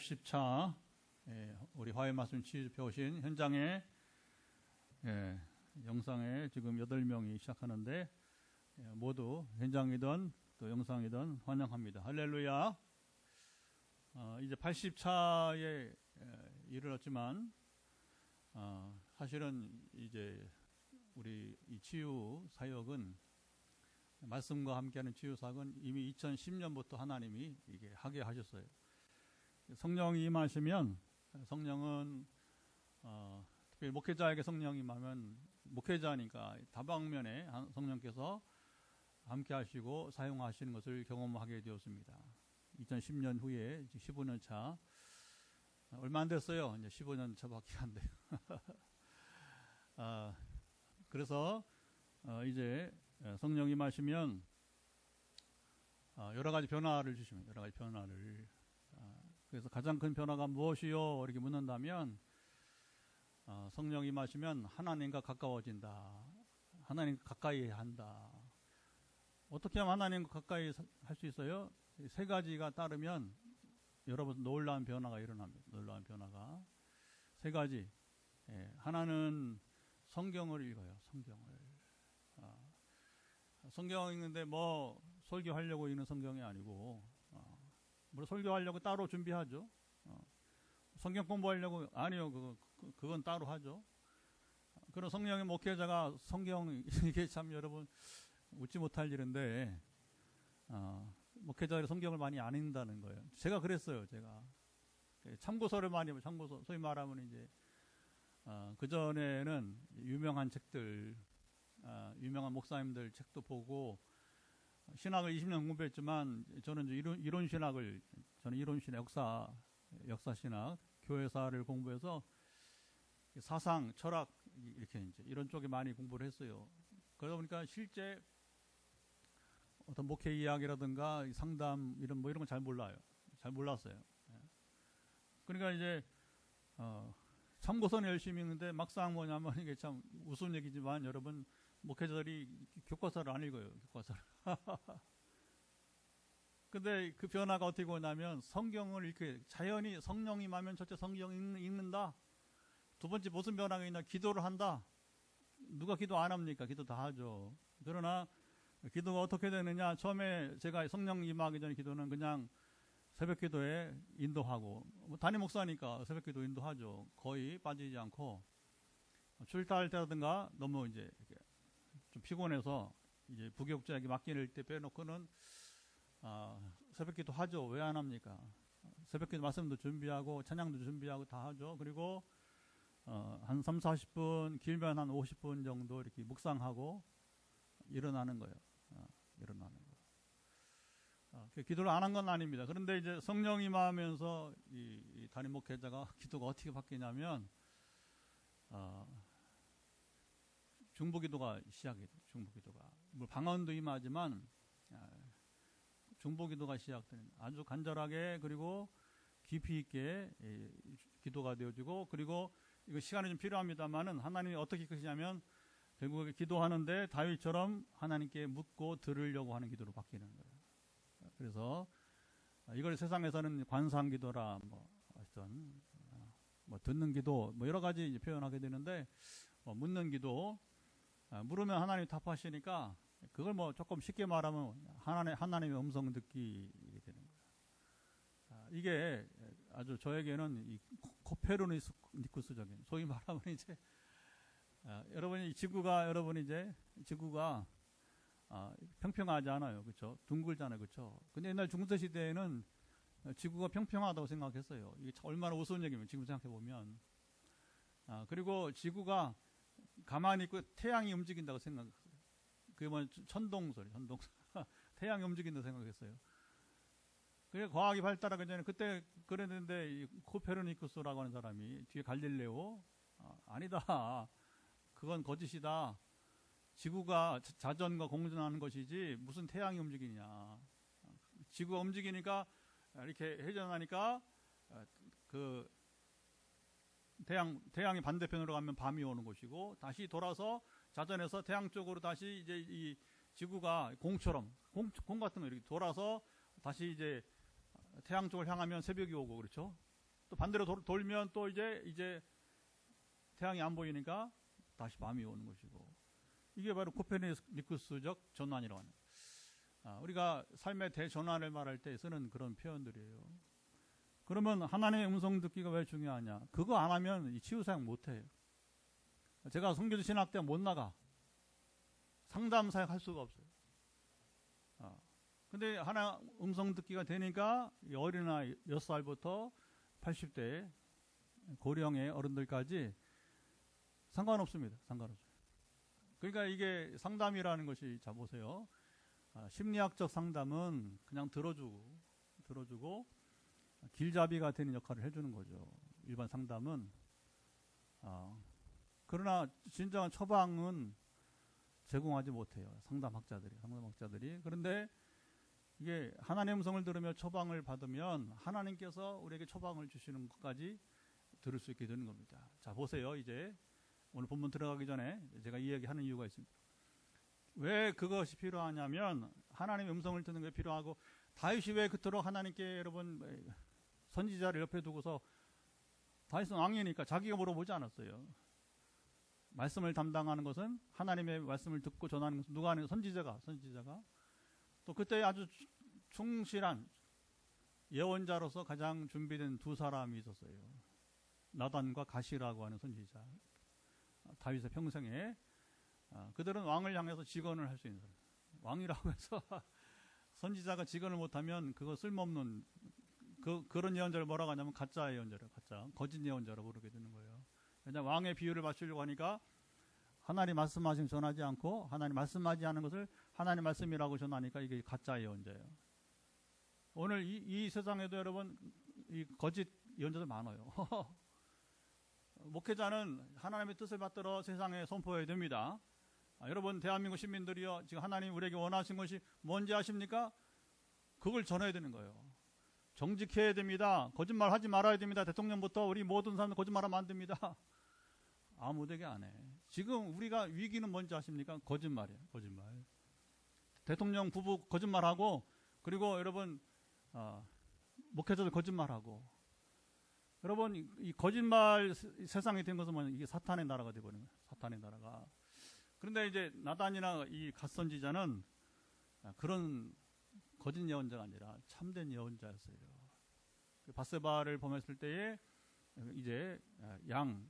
60차 우리 화해 말씀 취집해 오신 현장에 영상에 지금 8명이 시작하는데 모두 현장이든 또 영상이든 환영합니다. 할렐루야. 이제 80차에 이르렀지만 사실은 이제 우리 이 치유 사역은 말씀과 함께하는 치유 사역은 이미 2010년부터 하나님이 이게 하게 하셨어요. 성령이 임하시면 성령은 특별히 목회자에게 성령이 임하면 목회자니까 다방면에 성령께서 함께 하시고 사용하시는 것을 경험하게 되었습니다. 2010년 후에 15년 차 얼마 안 됐어요. 이제 15년 차밖에 안 돼요. 그래서 이제 성령이 임하시면 여러 가지 변화를 주시면 여러 가지 변화를 그래서 가장 큰 변화가 무엇이요? 이렇게 묻는다면 성령이 임하시면 하나님과 가까워진다. 하나님과 가까이 한다. 어떻게 하면 하나님과 가까이 할 수 있어요? 세 가지가 따르면 여러분 놀라운 변화가 일어납니다. 놀라운 변화가 세 가지. 하나는 성경을 읽어요. 성경 읽는데 뭐 설교하려고 읽는 성경이 아니고 물론 설교하려고 따로 준비하죠. 성경 공부하려고 아니요. 그건 따로 하죠. 그런 성령의 목회자가 성경 이게 참 여러분 웃지 못할 일인데 목회자들이 성경을 많이 안 읽는다는 거예요. 제가 그랬어요. 제가 참고서를 많이 참고서 소위 말하면 이제 그 전에는 유명한 책들 유명한 목사님들 책도 보고 신학을 20년 공부했지만 저는 이론 신학을 저는 이론 신학 역사 신학 교회사를 공부해서 사상 철학 이렇게 이제 이런 쪽에 많이 공부를 했어요. 그러다 보니까 실제 어떤 목회 이야기라든가 상담 이런 건 잘 몰라요. 잘 몰랐어요. 그러니까 이제 참고서는 열심히 읽는데 막상 뭐냐면 이게 참 우스운 얘기지만 여러분 목회자들이 교과서를 안 읽어요. 교과서를. 근데 그 변화가 어떻게 오냐면 성경을 이렇게 자연히 성령이 임하면 첫째 성경 읽는다. 두 번째 무슨 변화가 있나? 기도를 한다. 누가 기도 안 합니까? 기도 다 하죠. 그러나 기도가 어떻게 되느냐? 처음에 제가 성령 임하기 전에 기도는 그냥 새벽 기도에 인도하고 담임 목사니까 새벽 기도 인도하죠. 거의 빠지지 않고 출타할 때라든가 너무 이제 좀 피곤해서 이제 부교육자에게 맡길 때 빼놓고는 새벽 기도 하죠. 왜 안 합니까? 새벽 기도 말씀도 준비하고 찬양도 준비하고 다 하죠. 그리고 한 3, 40분 길면 한 50분 정도 이렇게 묵상하고 일어나는 거예요. 일어나는 거. 기도를 안 한 건 아닙니다. 그런데 이제 성령이 임하면서 이 담임 목회자가 기도가 어떻게 바뀌냐면 중보기도가 시작이 돼요. 중보기도가 뭐 방언도 임하지만 중보기도가 시작되는 아주 간절하게 그리고 깊이 있게 기도가 되어지고 그리고 이거 시간이 좀 필요합니다만은 하나님이 어떻게 크시냐면 결국에 기도하는데 다윗처럼 하나님께 묻고 들으려고 하는 기도로 바뀌는 거예요. 그래서 이걸 세상에서는 관상기도라 하여튼 듣는 기도 여러 가지 이제 표현하게 되는데 묻는 기도 물으면 하나님이 답하시니까 그걸 조금 쉽게 말하면 하나님의 음성 듣기 되는 거예요. 이게 아주 저에게는 이 코페르니쿠스적인 소위 말하면 이제 여러분이 지구가 평평하지 않아요. 그렇죠? 둥글잖아요. 그렇죠? 근데 옛날 중세 시대에는 지구가 평평하다고 생각했어요. 이게 얼마나 우스운 얘기면 지금 생각해 보면 그리고 지구가 가만히 있고 태양이 움직인다고 생각했어요. 그게 천동설. 태양이 움직인다고 생각했어요. 그게 과학이 발달하기 전에 그때 그랬는데 이 코페르니쿠스라고 하는 사람이 뒤에 갈릴레오 아니다. 그건 거짓이다. 지구가 자전과 공전하는 것이지 무슨 태양이 움직이냐. 지구가 움직이니까 이렇게 회전하니까 그 태양이 반대편으로 가면 밤이 오는 것이고 다시 돌아서 자전에서 태양 쪽으로 다시 이제 이 지구가 공처럼 공 같은 거 이렇게 돌아서 다시 이제 태양 쪽을 향하면 새벽이 오고 그렇죠. 또 반대로 돌면 또 이제 태양이 안 보이니까 다시 밤이 오는 것이고, 이게 바로 코페르니쿠스적 전환이라고 하는, 우리가 삶의 대전환을 말할 때 쓰는 그런 표현들이에요. 그러면 하나님의 음성 듣기가 왜 중요하냐? 그거 안 하면 이 치유사역 못 해요. 제가 선교지 신학 때 못 나가. 상담 사역 할 수가 없어요. 근데 하나 음성 듣기가 되니까 어린아이 6살부터 80대 고령의 어른들까지 상관없습니다. 상관없어요. 그러니까 이게 상담이라는 것이, 자 보세요. 심리학적 상담은 그냥 들어주고 길잡이가 되는 역할을 해주는 거죠. 일반 상담은. 그러나 진정한 처방은 제공하지 못해요. 상담학자들이. 그런데 이게 하나님의 음성을 들으며 처방을 받으면 하나님께서 우리에게 처방을 주시는 것까지 들을 수 있게 되는 겁니다. 자 보세요. 이제 오늘 본문 들어가기 전에 제가 이 얘기하는 이유가 있습니다. 왜 그것이 필요하냐면, 하나님의 음성을 듣는 게 필요하고, 다윗이 왜 그토록 하나님께 여러분 선지자를 옆에 두고서, 다윗은 왕이니까 자기가 물어보지 않았어요. 말씀을 담당하는 것은, 하나님의 말씀을 듣고 전하는 것은 누가 하는? 선지자가. 또 그때 아주 충실한 예언자로서 가장 준비된 두 사람이 있었어요. 나단과 가시라고 하는 선지자. 다윗의 평생에 그들은 왕을 향해서 직언을 할 수 있는 사람. 왕이라고 해서 선지자가 직언을 못하면 그거 쓸모없는, 그런 예언자를 뭐라고 하냐면 가짜 예언자래요. 거짓 예언자라고 부르게 되는 거예요. 왜냐하면 왕의 비유를 맞추려고 하니까 하나님 말씀하시면 전하지 않고, 하나님 말씀하지 않은 것을 하나님 말씀이라고 전하니까 이게 가짜 예언자예요. 오늘 이 세상에도 여러분 이 거짓 예언자들 많아요. 목회자는 하나님의 뜻을 받들어 세상에 선포해야 됩니다. 여러분 대한민국 시민들이요, 지금 하나님 우리에게 원하신 것이 뭔지 아십니까? 그걸 전해야 되는 거예요. 정직해야 됩니다. 거짓말 하지 말아야 됩니다. 대통령부터 우리 모든 사람들 거짓말하면 안 됩니다. 아무데게 안 해. 지금 우리가 위기는 뭔지 아십니까? 거짓말이에요. 거짓말. 대통령 부부 거짓말하고, 그리고 여러분 목회자들 거짓말하고. 여러분 이 거짓말 세상이 된 것은 뭐냐? 이게 사탄의 나라가 되어버린 거예요. 사탄의 나라가. 그런데 이제 나단이나 이 갓선지자는 그런 거짓 예언자가 아니라 참된 예언자였어요. 바세바를 범했을 때에 이제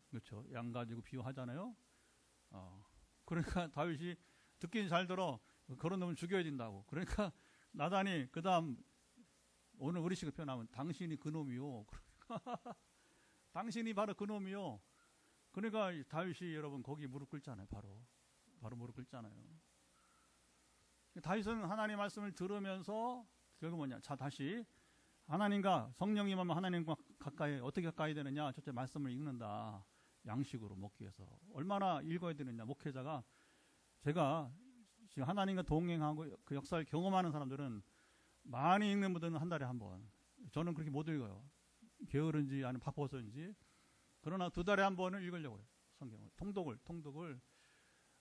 그렇죠. 양 가지고 비유하잖아요. 그러니까 다윗이 듣긴 잘 들어. 그런 놈을 죽여야 된다고. 그러니까 나단이 그 다음 오늘 우리식으로 표현하면 당신이 그 놈이요. 당신이 바로 그 놈이요. 그러니까 다윗이 여러분 거기 무릎 꿇잖아요. 바로 무릎 꿇잖아요. 다윗은 하나님 말씀을 들으면서 결국 뭐냐? 자 다시 하나님과 성령님하면 하나님과 가까이, 어떻게 가까이 되느냐? 첫째 말씀을 읽는다. 양식으로 먹기 위해서. 얼마나 읽어야 되느냐? 목회자가, 제가 지금 하나님과 동행하고 그 역사를 경험하는 사람들은, 많이 읽는 분들은 한 달에 한 번. 저는 그렇게 못 읽어요. 게으른지 아니면 바빠서인지. 그러나 2달에 한 번은 읽으려고 해요. 성경을. 통독을.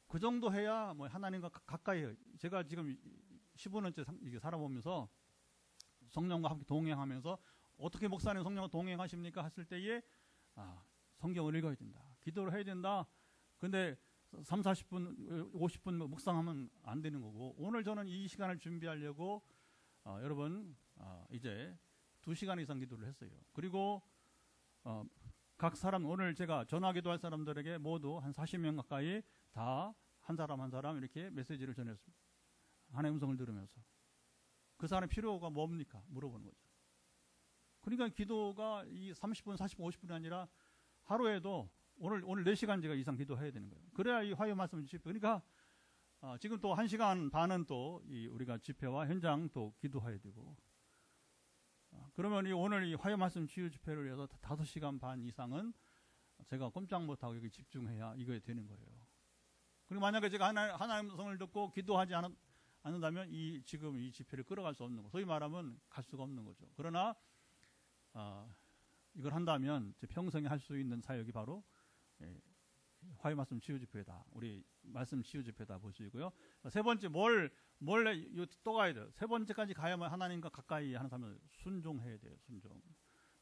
그 정도 해야 뭐 하나님과 가까이 해요. 제가 지금 15년째 살아보면서 성령과 함께 동행하면서, 어떻게 목사님 성령과 동행하십니까? 했을 때에 성경을 읽어야 된다. 기도를 해야 된다. 근데 30-40분, 50분 묵상하면 안 되는 거고, 오늘 저는 이 시간을 준비하려고 여러분 이제 2시간 이상 기도를 했어요. 그리고 각 사람, 오늘 제가 전화기도 할 사람들에게 모두 한 40명 가까이 다 한 사람 한 사람 이렇게 메시지를 전했습니다. 하나님의 음성을 들으면서. 그 사람의 필요가 뭡니까? 물어보는 거죠. 그러니까 기도가 이 30분, 40분, 50분이 아니라 하루에도 오늘 4시간 제가 이상 기도해야 되는 거예요. 그래야 이 화요 말씀을 집회. 그러니까 지금 또 1시간 반은 또 우리가 집회와 현장 또 기도해야 되고. 그러면 오늘 이 화요 말씀 치유 집회를 위해서 5시간 반 이상은 제가 꼼짝 못하고 여기 집중해야 이거에 되는 거예요. 그리고 만약에 제가 하나님의 음성을 듣고 기도하지 않는다면 지금 이 집회를 끌어갈 수 없는 거. 소위 말하면 갈 수가 없는 거죠. 그러나 이걸 한다면 평생에 할 수 있는 사역이 바로 화요 말씀 치유 집회다. 우리 말씀 치유 집회다 보시고요. 세 번째 또 가야 돼요. 세 번째까지 가야만 하나님과 가까이 하는 사람은 순종해야 돼요. 순종.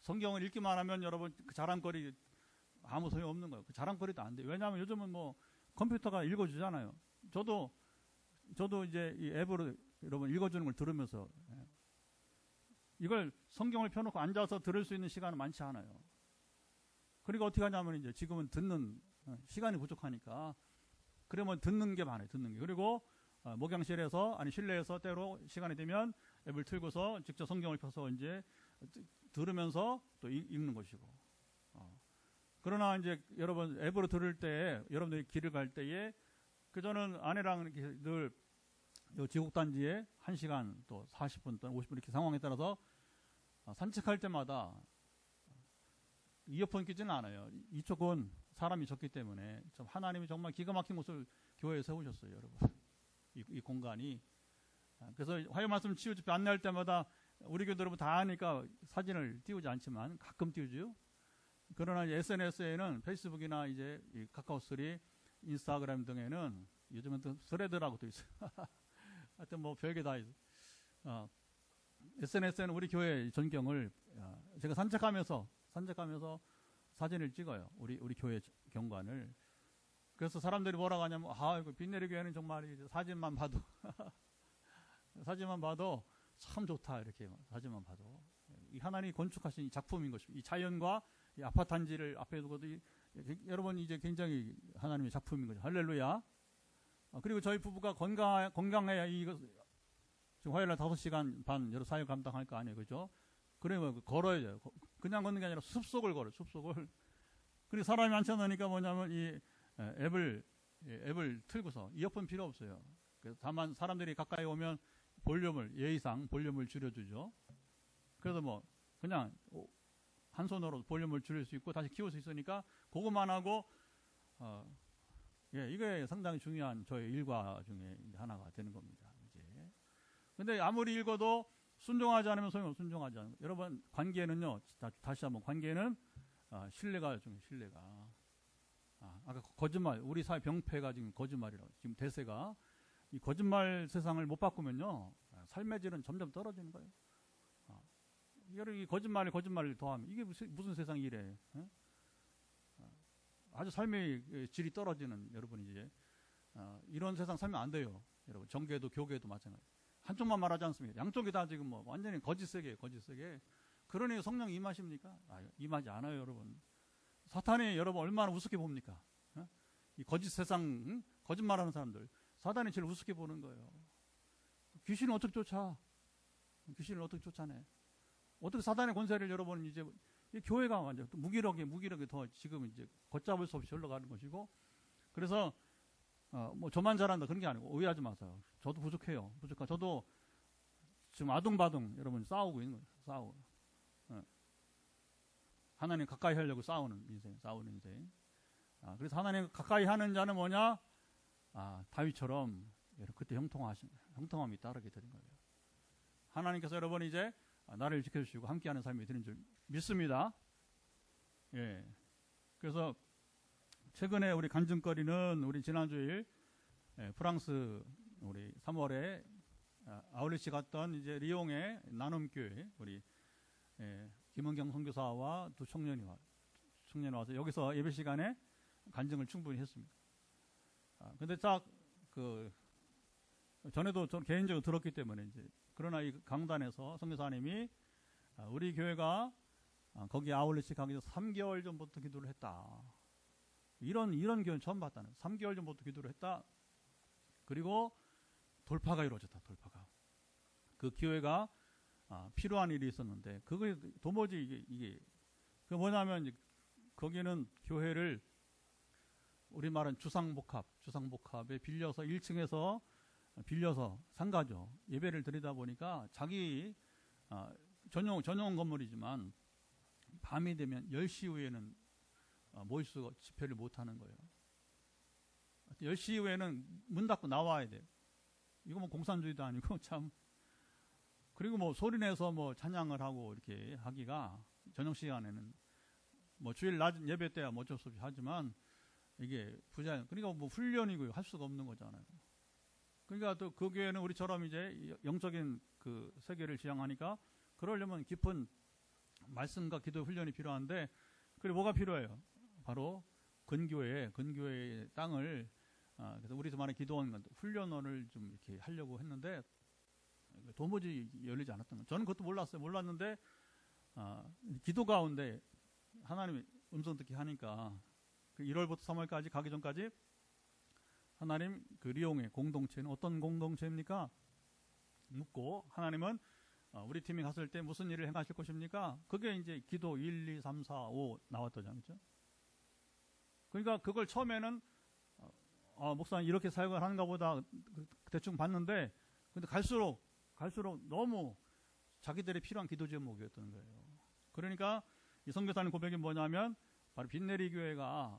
성경을 읽기만 하면 여러분 그 자랑거리 아무 소용 없는 거예요. 그 자랑거리도 안 돼요. 왜냐하면 요즘은 뭐 컴퓨터가 읽어주잖아요. 저도 이제 이 앱으로 여러분 읽어주는 걸 들으면서 이걸 성경을 펴놓고 앉아서 들을 수 있는 시간은 많지 않아요. 그리고 어떻게 하냐면 이제 지금은 듣는 시간이 부족하니까 그러면 듣는 게 많아요. 듣는 게. 그리고 목양실에서 아니 실내에서 때로 시간이 되면 앱을 틀고서 직접 성경을 펴서 이제 들으면서 또 읽는 것이고. 그러나 이제 여러분 앱으로 들을 때 여러분들이 길을 갈 때에 저는 아내랑 이렇게 늘 지곡단지에 1시간 또 40분 또는 50분 이렇게 상황에 따라서 산책할 때마다 이어폰 끼지는 않아요. 이쪽은 사람이 적기 때문에 참 하나님이 정말 기가 막힌 곳을 교회에 세우셨어요, 여러분. 이 공간이. 그래서 화요 말씀 치유 집회 안내할 때마다 우리 교도 여러분 다 아니까 사진을 띄우지 않지만 가끔 띄우죠. 그러나 SNS에는 페이스북이나 이제 이 카카오3, 인스타그램 등에는 요즘은 또 스레드라고 또 있어요. 하여튼 뭐 별게 다 있어요. SNS에는 우리 교회 전경을 제가 산책하면서 사진을 찍어요. 우리 교회 경관을. 그래서 사람들이 뭐라고 하냐면 이거 빈내리 교회는 정말 사진만 봐도 참 좋다 이렇게 사진만 봐도 이 하나님이 건축하신 이 작품인 것입니다. 이 자연과 이 아파트 단지를 앞에 두고도 여러분 이제 굉장히 하나님의 작품인 거죠. 할렐루야. 그리고 저희 부부가 건강해야 이거 지금 화요일날 5시간 반 여러 사역 감당할 거 아니에요, 그죠? 그러면 걸어야 돼요. 그냥 걷는 게 아니라 숲속을 걸어요. 숲속을. 그리고 사람이 많지 않으니까 뭐냐면 이 앱을 틀고서 이어폰 필요 없어요. 그래서 다만 사람들이 가까이 오면 예의상 볼륨을 줄여주죠. 그래서 뭐 그냥 한 손으로 볼륨을 줄일 수 있고 다시 키울 수 있으니까 그것만 하고 이게 상당히 중요한 저의 일과 중에 하나가 되는 겁니다. 이제. 근데 아무리 읽어도 순종하지 않으면 소용없어요. 순종하지 않으면. 여러분 관계는요. 다시 한번 관계는 신뢰가 중요해요. 신뢰가. 아까 거짓말 우리 사회 병폐가 지금 거짓말이라고 지금 대세가 이 거짓말 세상을 못 바꾸면요. 삶의 질은 점점 떨어지는 거예요. 이 거짓말을 더하면 이게 무슨 세상이 이래? 아주 삶의 질이 떨어지는 여러분 이제 이런 세상 살면 안 돼요. 여러분 정계도 교계도 마찬가지. 한쪽만 말하지 않습니다. 양쪽이 다 지금 뭐 완전히 거짓 세계. 그러니 성령 임하십니까? 임하지 않아요, 여러분. 사탄이 여러분 얼마나 우습게 봅니까? 이 거짓 세상, 거짓말하는 사람들, 사탄이 제일 우습게 보는 거예요. 귀신을 어떻게 쫓아? 귀신을 어떻게 쫓아내? 어떻게 사단의 권세를 여러분 이제 교회가 완전 무기력에 더 지금 이제 걷잡을 수 없이 흘러가는 것이고, 그래서 뭐 저만 잘한다 그런 게 아니고 오해하지 마세요. 저도 부족해요. 저도 지금 아둥바둥 여러분 싸우고 있는 거예요. 싸우고. 하나님 가까이 하려고 싸우는 인생. 그래서 하나님 가까이 하는 자는 뭐냐? 다윗처럼 그때 형통함이 따르게 되는 거예요. 하나님께서 여러분 이제 나를 지켜주시고 함께하는 삶이 되는 줄 믿습니다. 예. 그래서 최근에 우리 간증거리는 우리 지난주일 프랑스 우리 3월에 아울렛이 갔던 이제 리옹의 나눔교회 우리 김은경 선교사와 두 청년이 와서 여기서 예배 시간에 간증을 충분히 했습니다. 근데 딱 전에도 전 개인적으로 들었기 때문에 이제 그러나 이 강단에서 선교사님이 우리 교회가 거기 아울렛이 가기 전 3개월 전부터 기도를 했다. 이런 교회는 처음 봤다는. 3개월 전부터 기도를 했다. 그리고 돌파가 이루어졌다. 돌파가. 그 교회가 필요한 일이 있었는데 그게 도무지 이게 그 뭐냐면 이제 거기는 교회를 우리 말은 주상복합에 빌려서 1층에서 상가죠. 예배를 드리다 보니까 자기 전용 건물이지만 밤이 되면 10시 이후에는 집회를 못 하는 거예요. 10시 이후에는 문 닫고 나와야 돼요. 이거 뭐 공산주의도 아니고 참. 그리고 뭐 소리내서 뭐 찬양을 하고 이렇게 하기가 저녁 시간에는 뭐 주일 낮은 예배 때야 뭐 어쩔 수 없이 하지만 이게 그러니까 뭐 훈련이고 할 수가 없는 거잖아요. 그러니까 또 그 교회는 우리처럼 이제 영적인 그 세계를 지향하니까 그러려면 깊은 말씀과 기도 훈련이 필요한데, 그리고 뭐가 필요해요? 바로 근교의 땅을, 그래서 우리도 많이 기도원 훈련원을 좀 이렇게 하려고 했는데 도무지 열리지 않았던 거예요. 저는 그것도 몰랐는데 기도 가운데 하나님이 음성 듣기 하니까 그 1월부터 3월까지 가기 전까지 하나님 그 리옹의 공동체는 어떤 공동체입니까? 묻고, 하나님은 우리 팀이 갔을 때 무슨 일을 행하실 것입니까? 그게 이제 기도 1, 2, 3, 4, 5 나왔더잖아요. 그렇죠? 그러니까 그걸 처음에는 목사님 이렇게 사역을 하는가 보다 대충 봤는데, 근데 갈수록 너무 자기들의 필요한 기도 제목이었던 거예요. 그러니까 이 선교사님 고백이 뭐냐면 바로 빈내리 교회가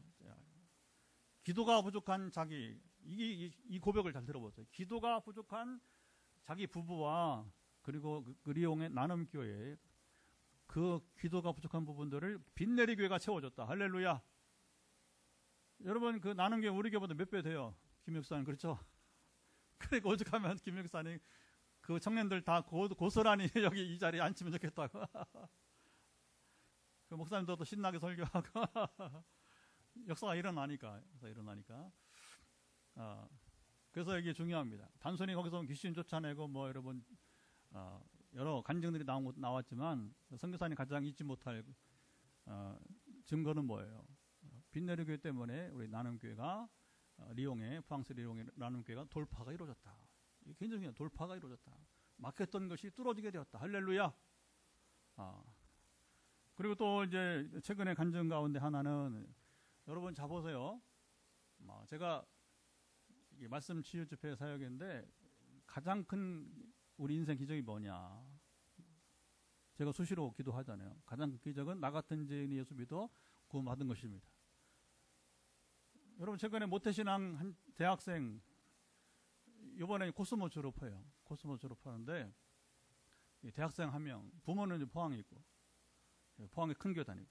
기도가 부족한 자기, 이 고백을 잘 들어보세요. 기도가 부족한 자기 부부와 그리고 그 리옹의 나눔교회, 그 기도가 부족한 부분들을 빈내리 교회가 채워줬다. 할렐루야. 여러분, 그 나눔교회 우리 교회보다 몇 배 돼요? 김 목사님, 그렇죠? 그러니까 오죽하면 김 목사님 그 청년들 다 고스란히 여기 이 자리에 앉히면 좋겠다고. 그 목사님도 또 신나게 설교하고 역사가 일어나니까. 그래서 이게 중요합니다. 단순히 거기서 귀신 쫓아내고 뭐 여러분 여러 간증들이 나왔지만 선교사님 가장 잊지 못할 증거는 뭐예요? 빈내리 교회 때문에 우리 나눔교회가 프랑스 리옹의 나눔교회가 돌파가 이루어졌다. 이게 굉장히 중요한 돌파가 이루어졌다. 막혔던 것이 뚫어지게 되었다. 할렐루야. 그리고 또 이제 최근에 간증 가운데 하나는, 여러분 자 보세요. 제가 이게 말씀 치유 집회 사역인데 가장 큰 우리 인생 기적이 뭐냐? 제가 수시로 기도하잖아요. 가장 큰 기적은 나 같은 죄인이 예수 믿어 구원받은 것입니다. 여러분 최근에 모태신앙 한 대학생 이번에 코스모 졸업해요. 코스모 졸업하는데 대학생 한 명, 부모는 이제 포항에 있고, 포항에 큰 교회 다니고,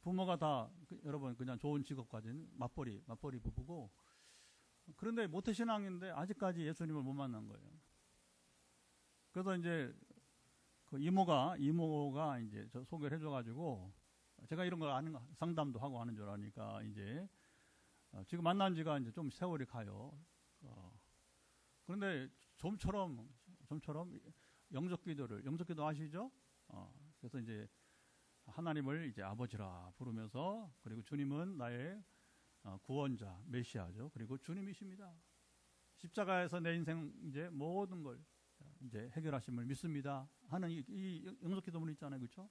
부모가 다 여러분 그냥 좋은 직업 가진 맞벌이 부부고, 그런데 모태신앙인데 아직까지 예수님을 못 만난 거예요. 그래서 이제 그 이모가 이제 저 소개를 해줘가지고, 제가 이런 걸 아는 거 상담도 하고 하는 줄 아니까 이제 지금 만난 지가 이제 좀 세월이 가요. 그런데 좀처럼 영적 기도 아시죠? 그래서 이제 하나님을 이제 아버지라 부르면서, 그리고 주님은 나의 구원자, 메시아죠. 그리고 주님이십니다. 십자가에서 내 인생 이제 모든 걸 이제 해결하심을 믿습니다 하는 이 영적 기도문 있잖아요. 그렇죠?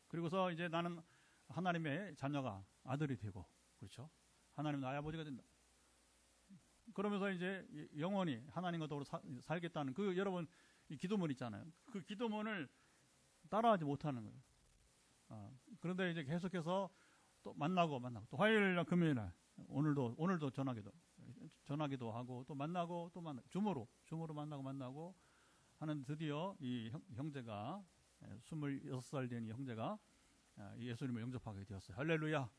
그리고서 이제 나는 하나님의 자녀가, 아들이 되고, 그렇죠? 하나님 나의 아버지가 된다. 그러면서 이제 영원히 하나님과 더불어 살겠다는 그 여러분 이 기도문 있잖아요. 그 기도문을 따라하지 못하는 거예요. 그런데 이제 계속해서 또 만나고 또 화요일날 금요일날 오늘도 전화기도 하고 또 만나고 줌으로 만나고 하는, 드디어 이 형제가 26살 된 이 형제가 예수님을 영접하게 되었어요. 할렐루야.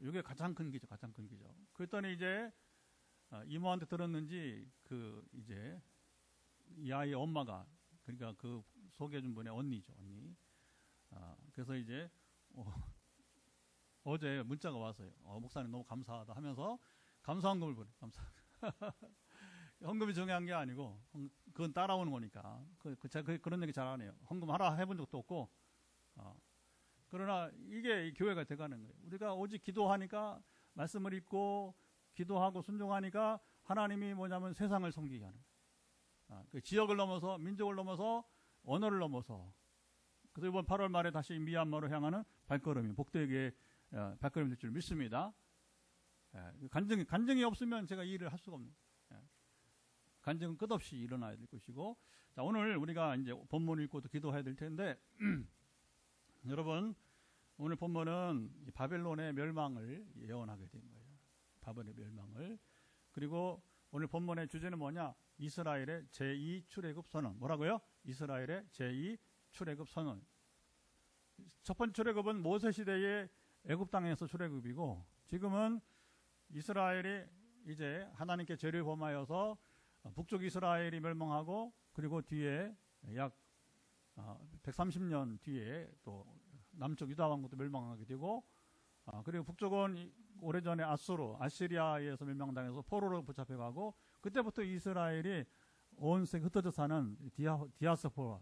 이게 가장 큰 기적. 그랬더니 이제 이모한테 들었는지 그 이제 이 아이의 엄마가, 그러니까 그 소개해준 분의 언니죠. 그래서 이제 어제 문자가 왔어요. 목사님 너무 감사하다 하면서 감사헌금을 보내. 헌금이 중요한 게 아니고 그건 따라오는 거니까. 제가 그런 얘기 잘 안 해요. 헌금 하라 해본 적도 없고. 그러나 이게 교회가 돼가는 거예요. 우리가 오직 기도하니까, 말씀을 읽고 기도하고 순종하니까 하나님이 뭐냐면 세상을 섬기게 하는 거예요. 그 지역을 넘어서, 민족을 넘어서, 언어를 넘어서. 그래서 이번 8월 말에 다시 미얀마로 향하는 발걸음이 복되게 발걸음이 될 줄 믿습니다. 간증이 없으면 제가 이 일을 할 수가 없는 거예요. 간증은 끝없이 일어나야 될 것이고, 자, 오늘 우리가 이제 본문을 읽고 또 기도해야 될 텐데, 여러분, 오늘 본문은 바벨론의 멸망을 예언하게 된 거예요. 바벨의 멸망을. 그리고 오늘 본문의 주제는 뭐냐? 이스라엘의 제2 출애굽 선언. 뭐라고요? 이스라엘의 제2 출애굽 선언. 첫 번째 출애굽은 모세 시대의 애굽 땅에서 출애굽이고, 지금은 이스라엘이 이제 하나님께 죄를 범하여서 북쪽 이스라엘이 멸망하고, 그리고 뒤에 약 130년 뒤에 또 남쪽 유다 왕국도 멸망하게 되고, 그리고 북쪽은 오래전에 아시리아에서 멸망당해서 포로로 붙잡혀가고, 그때부터 이스라엘이 온 세계 흩어져 사는 디아스포라,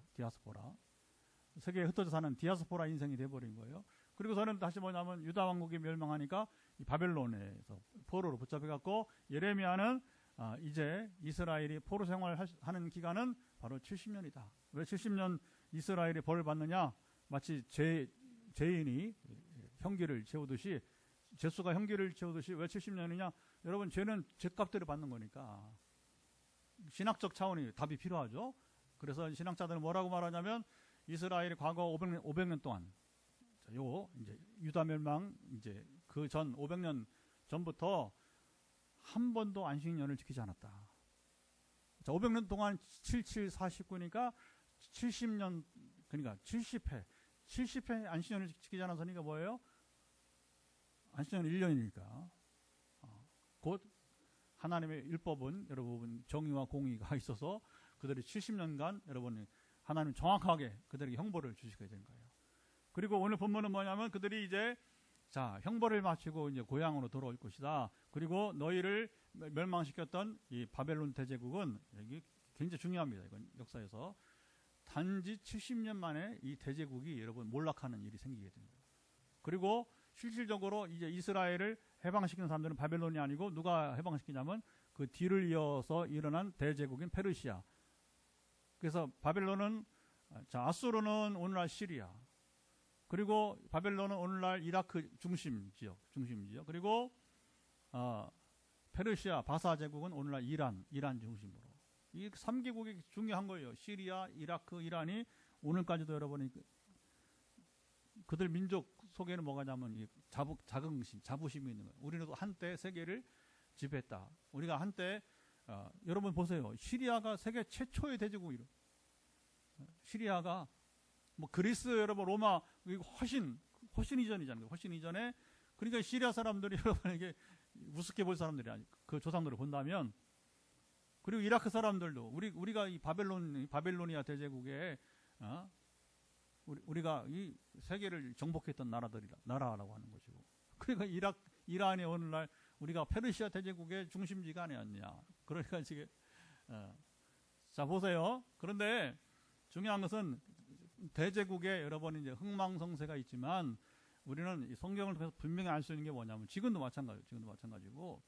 세계에 흩어져 사는 디아스포라 인생이 돼버린 거예요. 그리고 저는 다시 뭐냐면 유다 왕국이 멸망하니까 이 바벨론에서 포로로 붙잡혀갖고, 예레미야는 이제 이스라엘이 포로 생활하는 기간은 바로 70년이다. 왜 70년 이스라엘이 벌을 받느냐? 마치 죄인이 형기를 채우듯이, 죄수가 형기를 채우듯이. 왜 70년이냐? 여러분, 죄는 죄값대로 받는 거니까 신학적 차원이 답이 필요하죠. 그래서 신학자들은 뭐라고 말하냐면, 이스라엘이 과거 500년 동안, 요 이제 유다 멸망 이제 그 전 500년 전부터 한 번도 안식년을 지키지 않았다. 자, 500년 동안 77, 49니까 70년, 그러니까 70회 안식년을 지키지 않았으니까 뭐예요? 안식년 1년이니까. 곧 하나님의 율법은 여러분 정의와 공의가 있어서 그들이 70년간 여러분 하나님 정확하게 그들에게 형벌을 주시게 된 거예요. 그리고 오늘 본문은 뭐냐면, 그들이 이제 자, 형벌을 마치고 이제 고향으로 돌아올 것이다. 그리고 너희를 멸망시켰던 이 바벨론 대제국은, 여기 굉장히 중요합니다. 이건 역사에서 단지 70년 만에 이 대제국이 여러분 몰락하는 일이 생기게 됩니다. 그리고 실질적으로 이제 이스라엘을 해방시키는 사람들은 바벨론이 아니고 누가 해방시키냐면 그 뒤를 이어서 일어난 대제국인 페르시아. 그래서 바벨론은, 자, 아수르는 오늘날 시리아, 그리고 바벨론은 오늘날 이라크 중심 지역. 그리고 페르시아 바사 제국은 오늘날 이란 중심으로. 이 3개국이 중요한 거예요. 시리아, 이라크, 이란이 오늘까지도 여러분이 그들 민족 속에는 뭐가냐면 이 자부심이 있는 거예요. 우리는 한때 세계를 지배했다. 우리가 한때 여러분 보세요. 시리아가 세계 최초의 대제국이에요. 시리아가 뭐 그리스, 여러분 로마 훨씬 이전이잖아요. 훨씬 이전에. 그러니까 시리아 사람들이 여러분에게 우습게 볼 사람들이 아니고 그 조상들을 본다면, 그리고 이라크 사람들도 우리가 이 바벨로니아 대제국에 우리가 이 세계를 정복했던 나라라고 하는 것이고, 그러니까 이란이 오늘날 우리가 페르시아 대제국의 중심지가 아니었냐. 그러니까 지금 자 보세요. 그런데 중요한 것은 대제국에 여러분 이제 흥망성쇠가 있지만, 우리는 이 성경을 통해서 분명히 알 수 있는 게 뭐냐면, 지금도 마찬가지고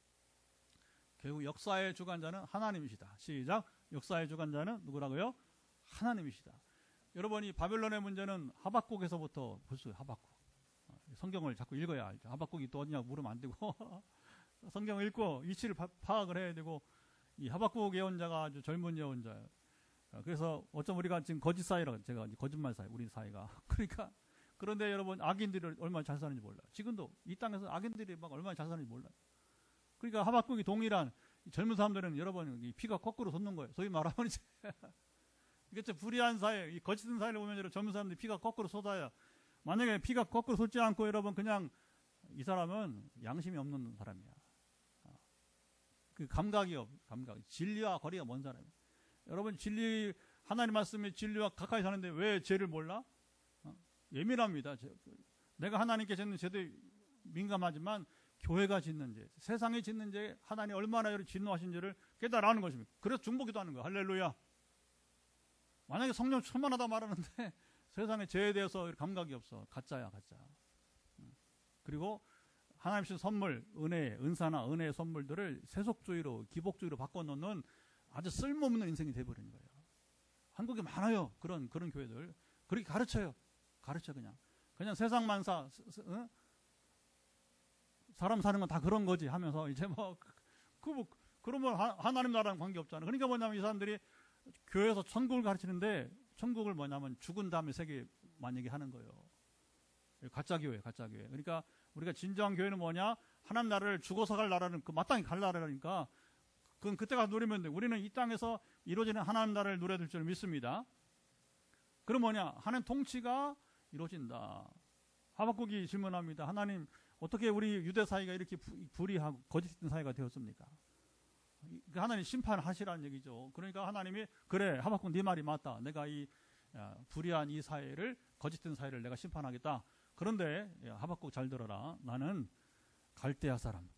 결국 역사의 주관자는 하나님이시다. 시작. 역사의 주관자는 누구라고요? 하나님이시다. 여러분, 이 바벨론의 문제는 하박국에서부터 볼 수 있어요. 하박국. 성경을 자꾸 읽어야 알죠. 하박국이 또 어디냐고 물으면 안 되고 성경을 읽고 이치를 파악을 해야 되고, 이 하박국 예언자가 아주 젊은 예언자예요. 그래서 어쩜 우리가 지금 거짓 사회라고, 제가 거짓말 사회, 우리 사회가. 그러니까, 그런데 여러분, 악인들이 얼마나 잘 사는지 몰라요. 지금도 이 땅에서 악인들이 막 얼마나 잘 사는지 몰라요. 그러니까 하박국이 동일한 젊은 사람들은 여러분 피가 거꾸로 솟는 거예요. 소위 말하면 이제 이게 좀 불의한 사회, 이 거짓된 사회를 보면 여러분, 젊은 사람들이 피가 거꾸로 쏟아요. 만약에 피가 거꾸로 솟지 않고 여러분 그냥 이 사람은 양심이 없는 사람이야. 그 감각이 진리와 거리가 먼 사람이야. 여러분, 하나님 말씀이 진리와 가까이 사는데 왜 죄를 몰라? 예민합니다. 내가 하나님께 짓는 죄도 민감하지만, 교회가 짓는 죄, 세상이 짓는 죄, 하나님 얼마나 진노하신지를 깨달아는 것입니다. 그래서 중보기도 하는 거예요. 할렐루야. 만약에 성령 충만하다 말하는데 세상의 죄에 대해서 감각이 없어. 가짜야, 가짜. 그리고 하나님 주신 선물, 은사나 은혜의 선물들을 세속주의로, 기복주의로 바꿔놓는 아주 쓸모없는 인생이 돼버리는 거예요. 한국에 많아요. 그런 교회들. 그렇게 가르쳐 그냥 세상만 사람 사는 건 다 그런 거지 하면서 이제 그러면 하나님 나라랑 관계 없잖아. 그러니까 뭐냐면 이 사람들이 교회에서 천국을 가르치는데, 천국을 뭐냐면 죽은 다음에 세계 만약에 하는 거예요. 가짜 교회. 그러니까 우리가 진정한 교회는 뭐냐? 하나님 나라를 죽어서 갈 나라는 마땅히 갈 나라니까 그건 그때 가서 누리면 돼. 우리는 이 땅에서 이루어지는 하나님 나라를 누려야 될 줄 믿습니다. 그럼 뭐냐? 하나님 통치가 이루어진다. 하박국이 질문합니다. 하나님, 어떻게 우리 유대 사회가 이렇게 불의하고 거짓된 사회가 되었습니까? 하나님 심판하시라는 얘기죠. 그러니까 하나님이, 그래, 하박국 네 말이 맞다. 내가 이 불의한 이 사회를, 거짓된 사회를 내가 심판하겠다. 그런데 하박국 잘 들어라. 나는 갈대아 사람이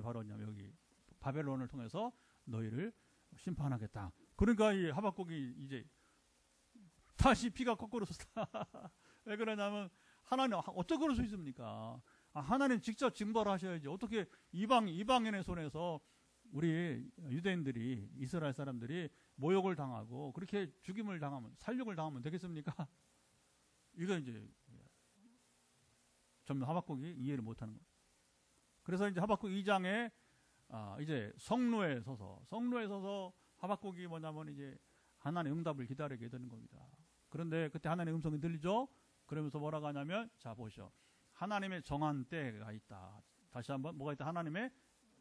바로 여기 바벨론을 통해서 너희를 심판하겠다. 그러니까 이 하박국이 이제 다시 피가 거꾸로 솟다. 왜 그러냐면 하나님 어떻게 그럴 수 있습니까? 하나님 직접 징벌을 하셔야지. 어떻게 이방인의 손에서 우리 유대인들이, 이스라엘 사람들이 모욕을 당하고 그렇게 죽임을 당하면, 살육을 당하면 되겠습니까? 이거 이제 좀 하박국이 이해를 못하는 거예요. 그래서 이제 하박국 2장에 이제 성로에 서서 하박국이 뭐냐면 이제 하나님의 응답을 기다리게 되는 겁니다. 그런데 그때 하나님의 음성이 들리죠? 그러면서 뭐라고 하냐면, 자 보시오. 하나님의 정한 때가 있다. 다시 한번 뭐가 있다? 하나님의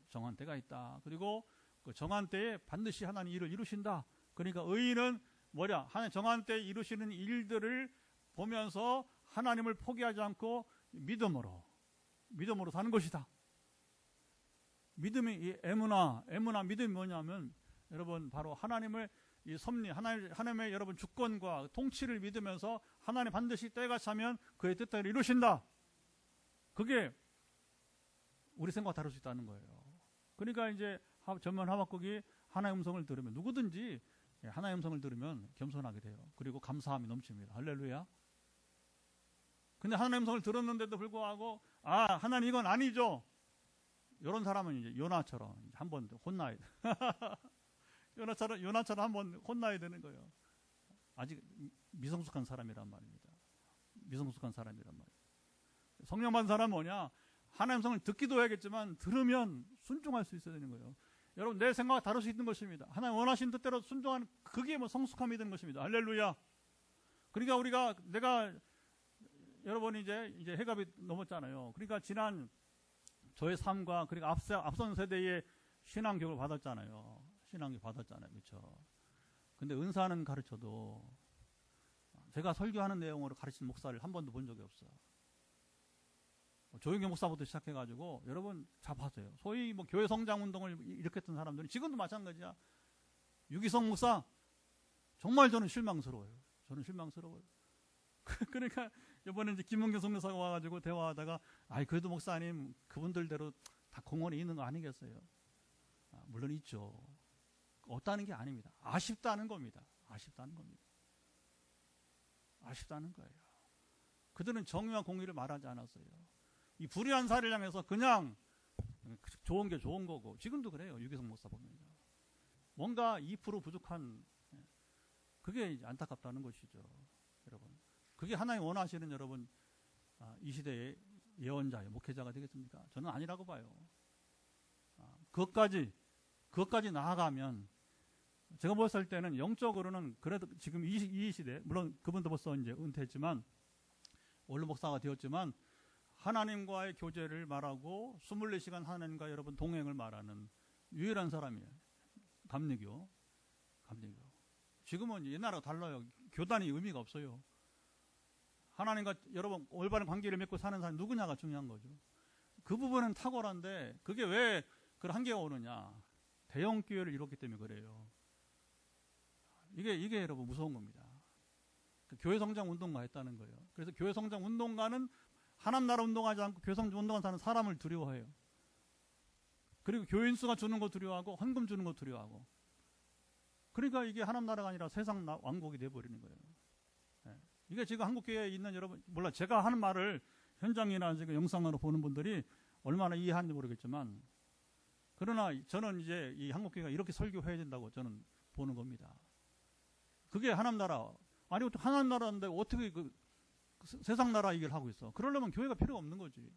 정한 때가 있다. 그리고 그 정한 때에 반드시 하나님 일을 이루신다. 그러니까 의인은 뭐냐? 하나님 정한 때에 이루시는 일들을 보면서 하나님을 포기하지 않고 믿음으로 사는 것이다. 믿음이 이 에무나 믿음이 뭐냐면 여러분 바로 하나님의 이 섭리, 하나님의 여러분 주권과 통치를 믿으면서 하나님 반드시 때가 차면 그의 뜻대로 이루신다. 그게 우리 생각과 다를 수 있다는 거예요. 그러니까 이제 전면 하박국이 하나님의 음성을 들으면, 누구든지 하나님의 음성을 들으면 겸손하게 돼요. 그리고 감사함이 넘칩니다. 할렐루야. 근데 하나님의 음성을 들었는데도 불구하고 하나님 이건 아니죠. 이런 사람은 이제 요나처럼 한번 혼나야 돼. 요나처럼 한번 혼나야 되는 거예요. 아직 미성숙한 사람이란 말입니다. 미성숙한 사람이란 말이에요. 성령 받은 사람은 뭐냐? 하나님의 성을 듣기도 해야겠지만 들으면 순종할 수 있어야 되는 거예요. 여러분 내 생각과 다를 수 있는 것입니다. 하나님 원하신 뜻대로 순종하는 그게 뭐 성숙함이 되는 것입니다. 할렐루야. 그러니까 내가 여러분이 이제 해갑이 넘었잖아요. 그러니까 지난 저의 삶과 그리고 앞선 세대의 신앙교육을 받았잖아요. 그렇죠? 근데 은사는 가르쳐도 제가 설교하는 내용으로 가르친 목사를 한 번도 본 적이 없어요. 조용기 목사부터 시작해가지고 여러분 잡아세요. 소위 뭐 교회 성장 운동을 일으켰던 사람들은 지금도 마찬가지야. 유기성 목사 정말 저는 실망스러워요. 그러니까 이번에 이제 김문경 성교사가 와가지고 대화하다가 그래도 목사님 그분들대로 다 공헌이 있는 거 아니겠어요? 물론 있죠. 없다는 게 아닙니다. 아쉽다는 겁니다. 아쉽다는 거예요. 그들은 정의와 공의를 말하지 않았어요. 이 불의한 사례를 향해서 그냥 좋은 게 좋은 거고, 지금도 그래요. 유기성 목사 보면 뭔가 2% 부족한, 그게 안타깝다는 것이죠. 여러분 그게 하나님 원하시는 여러분 이 시대의 예언자의 목회자가 되겠습니까? 저는 아니라고 봐요. 그것까지 나아가면, 제가 봤을 때는 영적으로는 그래도 지금 이 시대, 물론 그분도 벌써 이제 은퇴했지만 원로 목사가 되었지만 하나님과의 교제를 말하고 24시간 하나님과 여러분 동행을 말하는 유일한 사람이에요. 감리교. 지금은 옛날하고 달라요. 교단이 의미가 없어요. 하나님과 여러분 올바른 관계를 맺고 사는 사람 누구냐가 중요한 거죠. 그 부분은 탁월한데 그게 왜 그런 한계가 오느냐? 대형 교회를 이뤘기 때문에 그래요. 이게 여러분 무서운 겁니다. 교회 성장 운동가 했다는 거예요. 그래서 교회 성장 운동가는 하나님 나라 운동하지 않고 교회 성장 운동하는 사람은 사람을 두려워해요. 그리고 교인 수가 주는 거 두려워하고 헌금 주는 거 두려워하고. 그러니까 이게 하나님 나라가 아니라 세상 왕국이 돼버리는 거예요. 이게 지금 한국교회에 있는 여러분, 몰라 제가 하는 말을 현장이나 지금 영상으로 보는 분들이 얼마나 이해하는지 모르겠지만, 그러나 저는 이제 이 한국교회가 이렇게 설교해야 된다고 저는 보는 겁니다. 그게 하나님 나라, 아니 하나님 나라인데 어떻게 그 세상 나라 얘기를 하고 있어? 그러려면 교회가 필요가 없는 거지.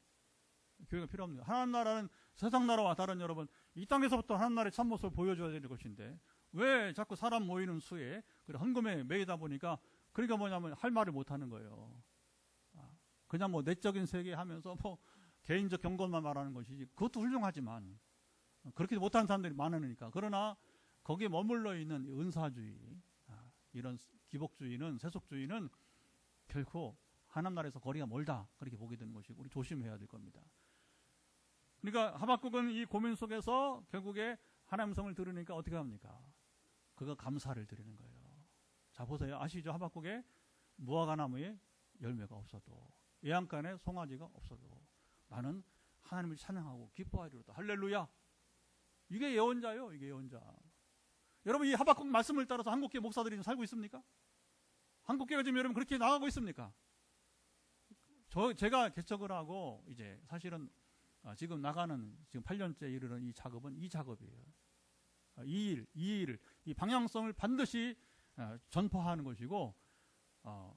교회가 필요 없는 거예요. 하나님 나라는 세상 나라와 다른 여러분, 이 땅에서부터 하나님 나라의 참모습을 보여줘야 되는 것인데 왜 자꾸 사람 모이는 수에 헌금에 매이다 보니까, 그러니까 뭐냐면 할 말을 못 하는 거예요. 그냥 뭐 내적인 세계 하면서 뭐 개인적 경건만 말하는 것이지, 그것도 훌륭하지만 그렇게 못하는 사람들이 많으니까. 그러나 거기에 머물러 있는 은사주의, 이런 기복주의는, 세속주의는 결코 하나님 나라에서 거리가 멀다, 그렇게 보게 되는 것이고 우리 조심해야 될 겁니다. 그러니까 하박국은 이 고민 속에서 결국에 하나님의 성을 들으니까 어떻게 합니까? 그가 감사를 드리는 거예요. 자 보세요. 아시죠? 하박국에 무화과나무에 열매가 없어도 애양간에 송아지가 없어도 나는 하나님을 찬양하고 기뻐하리로다. 할렐루야. 이게 예언자예요. 이게 예언자. 여러분 이 하박국 말씀을 따라서 한국교회 목사들이 살고 있습니까? 한국교회가 지금 여러분 그렇게 나가고 있습니까? 제가 개척을 하고 이제 사실은 지금 나가는 지금 8년째 이르는 이 작업은 이 작업이에요. 이 방향성을 반드시 전파하는 것이고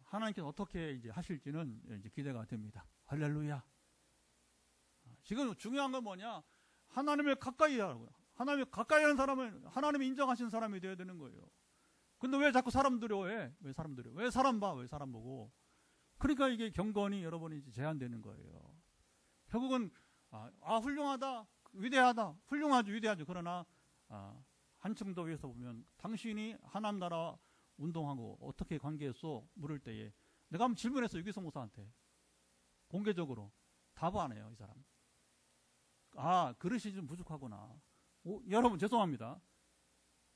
하나님께서 어떻게 이제 하실지는 이제 기대가 됩니다. 할렐루야. 지금 중요한 건 뭐냐? 하나님을 가까이 하라고요. 하나님을 가까이 하는 사람은 하나님이 인정하신 사람이 되어야 되는 거예요. 근데 왜 자꾸 사람 두려워해? 왜 사람 두려워? 왜 사람 봐? 왜 사람 보고? 그러니까 이게 경건이 여러분이 이제 제한되는 거예요. 결국은 훌륭하다, 위대하다, 훌륭하죠, 위대하죠. 그러나 한층 더 위에서 보면 당신이 하나님 나라 운동하고 어떻게 관계했어? 물을 때에 내가 한번 질문했어. 유기성 목사한테 공개적으로 답 안 해요. 이 사람. 그릇이 좀 부족하구나. 여러분 죄송합니다.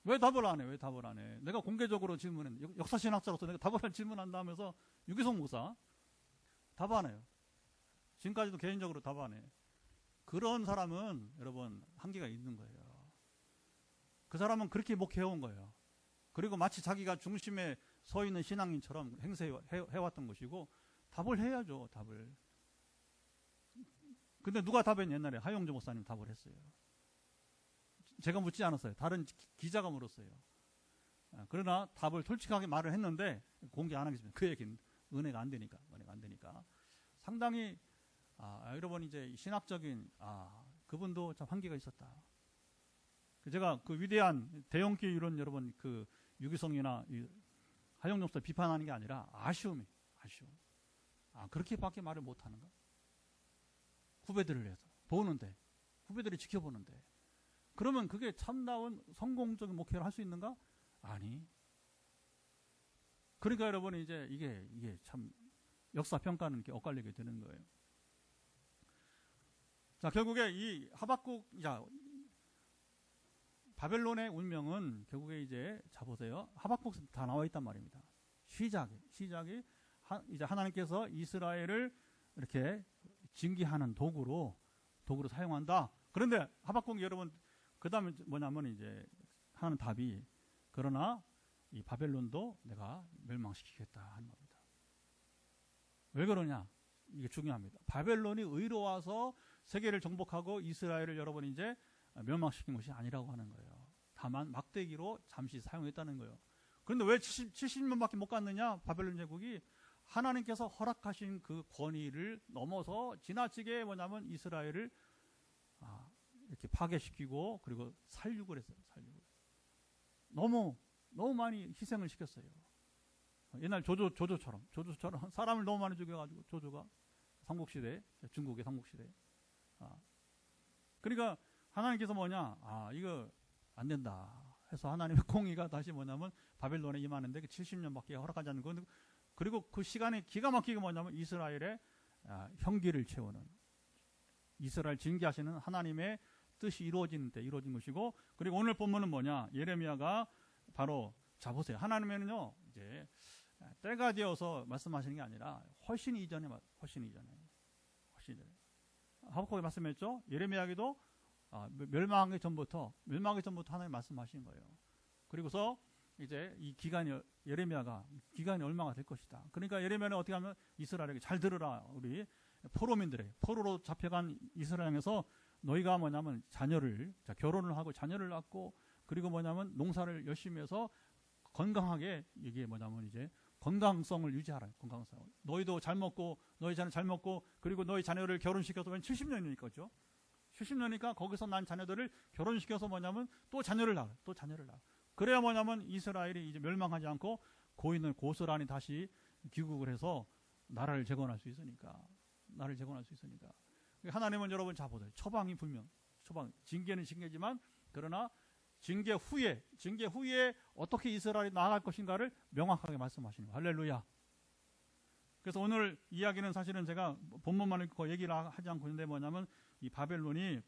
왜 답을 안 해? 왜 답을 안 해? 내가 공개적으로 질문했는데 역사신학자로서 내가 답을 질문한다 하면서 유기성 목사 답 안 해요. 지금까지도 개인적으로 답 안 해. 그런 사람은 여러분 한계가 있는 거예요. 그 사람은 그렇게 목회해온 거예요. 그리고 마치 자기가 중심에 서 있는 신앙인처럼 행세해왔던 것이고 답을 해야죠. 답을. 근데 누가 답했냐? 옛날에 하용조 목사님 답을 했어요. 제가 묻지 않았어요. 다른 기자가 물었어요. 그러나 답을 솔직하게 말을 했는데 공개 안 하겠습니다. 그 얘기는 은혜가 안 되니까. 상당히 여러분 이제 신학적인 그분도 참 한계가 있었다. 제가 그 위대한 대형교회 이론 여러분 그 유기성이나 하용룡사 비판하는 게 아니라 아쉬움. 그렇게밖에 말을 못하는가? 후배들을 위해서 보는데 후배들이 지켜보는데 그러면 그게 참다운 성공적인 목회를 할 수 있는가? 아니. 그러니까 여러분 이제 이게 참 역사 평가는 이렇게 엇갈리게 되는 거예요. 자 결국에 이 하박국 바벨론의 운명은 결국에 이제 자 보세요. 하박국 다 나와 있단 말입니다. 시작이 이제 하나님께서 이스라엘을 이렇게 징계하는 도구로 사용한다. 그런데 하박국 여러분 그다음에 뭐냐면 이제 하는 답이 그러나 이 바벨론도 내가 멸망시키겠다 하는 겁니다. 왜 그러냐? 이게 중요합니다. 바벨론이 의로와서 세계를 정복하고 이스라엘을 여러분 이제 멸망시킨 것이 아니라고 하는 거예요. 다만 막대기로 잠시 사용했다는 거예요. 그런데 왜 70년밖에 못 갔느냐? 바벨론 제국이 하나님께서 허락하신 그 권위를 넘어서 지나치게 뭐냐면 이스라엘을 이렇게 파괴시키고 그리고 살육을 했어요. 너무 많이 희생을 시켰어요. 옛날 조조처럼 사람을 너무 많이 죽여가지고 조조가 삼국시대 중국의 삼국시대. 그러니까 하나님께서 뭐냐? 이거 안 된다 해서 하나님의 공의가 다시 뭐냐면 바벨론에 임하는데 70년밖에 허락하지 않는 건 그리고 그 시간에 기가 막히게 뭐냐면 이스라엘의 형기를 채우는 이스라엘 징계하시는 하나님의 뜻이 이루어진 것이고 그리고 오늘 본문은 뭐냐? 예레미야가 바로 자 보세요. 하나님은요 이제 때가 되어서 말씀하시는 게 아니라 훨씬 이전에 하박국에 말씀했죠. 예레미야에게도 멸망하기 전부터 하나님 말씀하신 거예요. 그리고서 이제 이 예레미야가 기간이 얼마가 될 것이다. 그러니까 예레미야는 어떻게 하면 이스라엘에게 잘 들으라. 우리 포로로 잡혀간 이스라엘에서 너희가 뭐냐면 결혼을 하고 자녀를 낳고 그리고 뭐냐면 농사를 열심히 해서 건강하게 이게 뭐냐면 이제 건강성을 유지하라. 건강성. 너희도 잘 먹고 너희 자녀 잘 먹고 그리고 너희 자녀를 결혼시켜서 70년이니까죠. 70년이니까 거기서 난 자녀들을 결혼시켜서 뭐냐면 또 자녀를 낳아. 그래야 뭐냐면 이스라엘이 이제 멸망하지 않고 고스란히 다시 귀국을 해서 나라를 재건할 수 있으니까. 하나님은 여러분 자 보세요. 처방 징계는 징계지만 그러나 징계 후에 어떻게 이스라엘이 나아갈 것인가를 명확하게 말씀하시는 거예요. 할렐루야. 그래서 오늘 이야기는 사실은 제가 본문만 읽고 얘기를 하지 않고 있는데 뭐냐면 이 바벨론이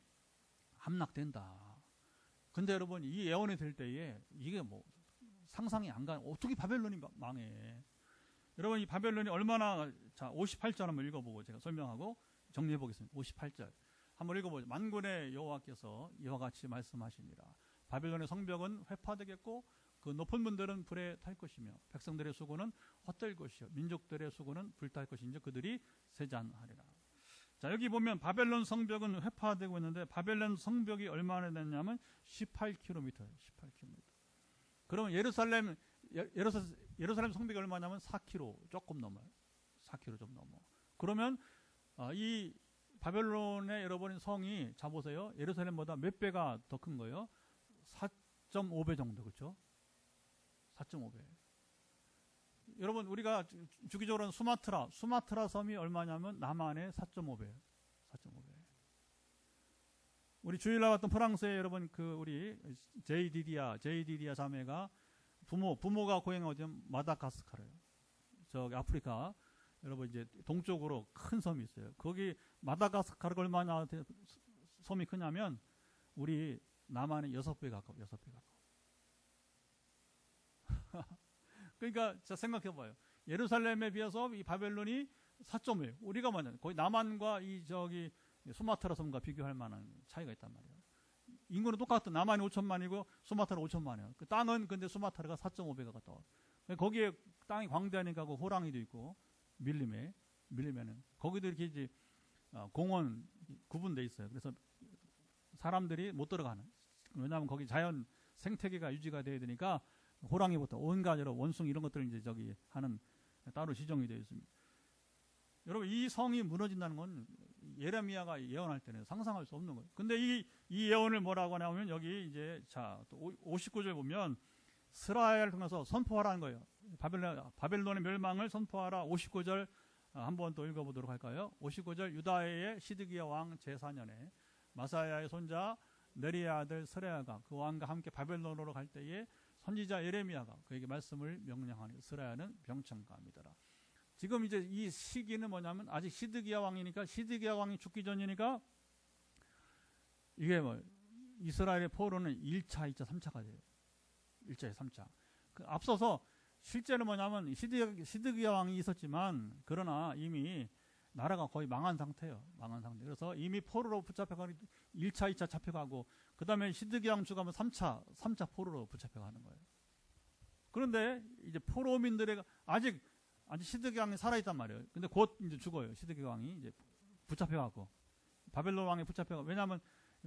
함락된다. 근데 여러분 이 예언이 될 때에 이게 뭐 상상이 안 가는. 어떻게 바벨론이 망해? 여러분 이 바벨론이 얼마나 자 58절 한번 읽어보고 제가 설명하고 정리해 보겠습니다. 58절 한번 읽어보죠. 만군의 여호와께서 이와 같이 말씀하십니다. 바벨론의 성벽은 회파되겠고 그 높은 분들은 불에 탈 것이며 백성들의 수고는 헛될 것이요 민족들의 수고는 불탈 것인지 그들이 세잔하리라. 자 여기 보면 바벨론 성벽은 회파되고 있는데 바벨론 성벽이 얼마나 됐냐면 18km예요. 18km. 그러면 예루살렘 성벽이 얼마냐면 4km 조금 넘어요. 4km 좀 넘어. 그러면 이 바벨론의 여러분 성이 자 보세요. 예루살렘보다 몇 배가 더 큰 거예요? 4.5배 정도. 그렇죠? 4.5배. 여러분 우리가 주기적으로는 수마트라 섬이 얼마냐면 남한의 4.5배. 4.5배. 우리 주일날 왔던 프랑스에 여러분 그 우리 제이디디아 자매가 부모가 고향이 어디냐면 마다가스카르예요. 저기 아프리카 여러분 이제 동쪽으로 큰 섬이 있어요. 거기 마다가스카르가 얼마나 섬이 크냐면 우리 남한의 6배 가까워. 6배 가까워. 그러니까 자 생각해봐요. 예루살렘에 비해서 이 바벨론이 4.5. 우리가 뭐냐 거의 남한과 이 저기 수마트라 섬과 비교할 만한 차이가 있단 말이에요. 인구는 똑같은 남한이 5천만이고 수마트라 5천만이에요. 그 땅은 근데 수마트라가 4.5배가 가까워. 거기에 땅이 광대하니까 그 호랑이도 있고 밀림에는 거기도 이렇게 이제 공원 구분돼 있어요. 그래서 사람들이 못 들어가는. 왜냐하면 거기 자연 생태계가 유지가 돼야 되니까 호랑이부터 온갖 여러 원숭이 이런 것들을 이제 저기 하는 따로 지정이 되어 있습니다. 여러분 이 성이 무너진다는 건 예레미야가 예언할 때는 상상할 수 없는 거예요. 근데 이 예언을 뭐라고 하냐면 여기 이제 자 59절 보면 스라엘을 통해서 선포하라는 거예요. 바벨론의 멸망을 선포하라. 59절 한번 또 읽어보도록 할까요? 59절 유다의 시드기야 왕 제4년에 마사야의 손자 네리야 아들 스라야가 그 왕과 함께 바벨론으로 갈 때에 선지자 예레미야가 그에게 말씀을 명령하니 스라야는 병천가미더라. 지금 이제 이 시기는 뭐냐면 아직 시드기야 왕이니까 시드기야 왕이 죽기 전이니까 이게 뭐 이스라엘의 포로는 1차, 2차, 3차가 돼요. 1차에 3차. 그 앞서서 실제로 뭐냐면 시드기야 왕이 있었지만 그러나 이미 나라가 거의 망한 상태예요. 망한 상태. 그래서 이미 포로로 붙잡혀가고 1차, 2차 잡혀가고 그 다음에 시드기야 왕 죽으면 3차 포로로 붙잡혀가는 거예요. 그런데 이제 포로민들의 아직 시드기야 왕이 살아있단 말이에요. 근데 곧 이제 죽어요. 시드기야 왕이 이제 붙잡혀가고 바벨론 왕이 붙잡혀가고 왜냐하면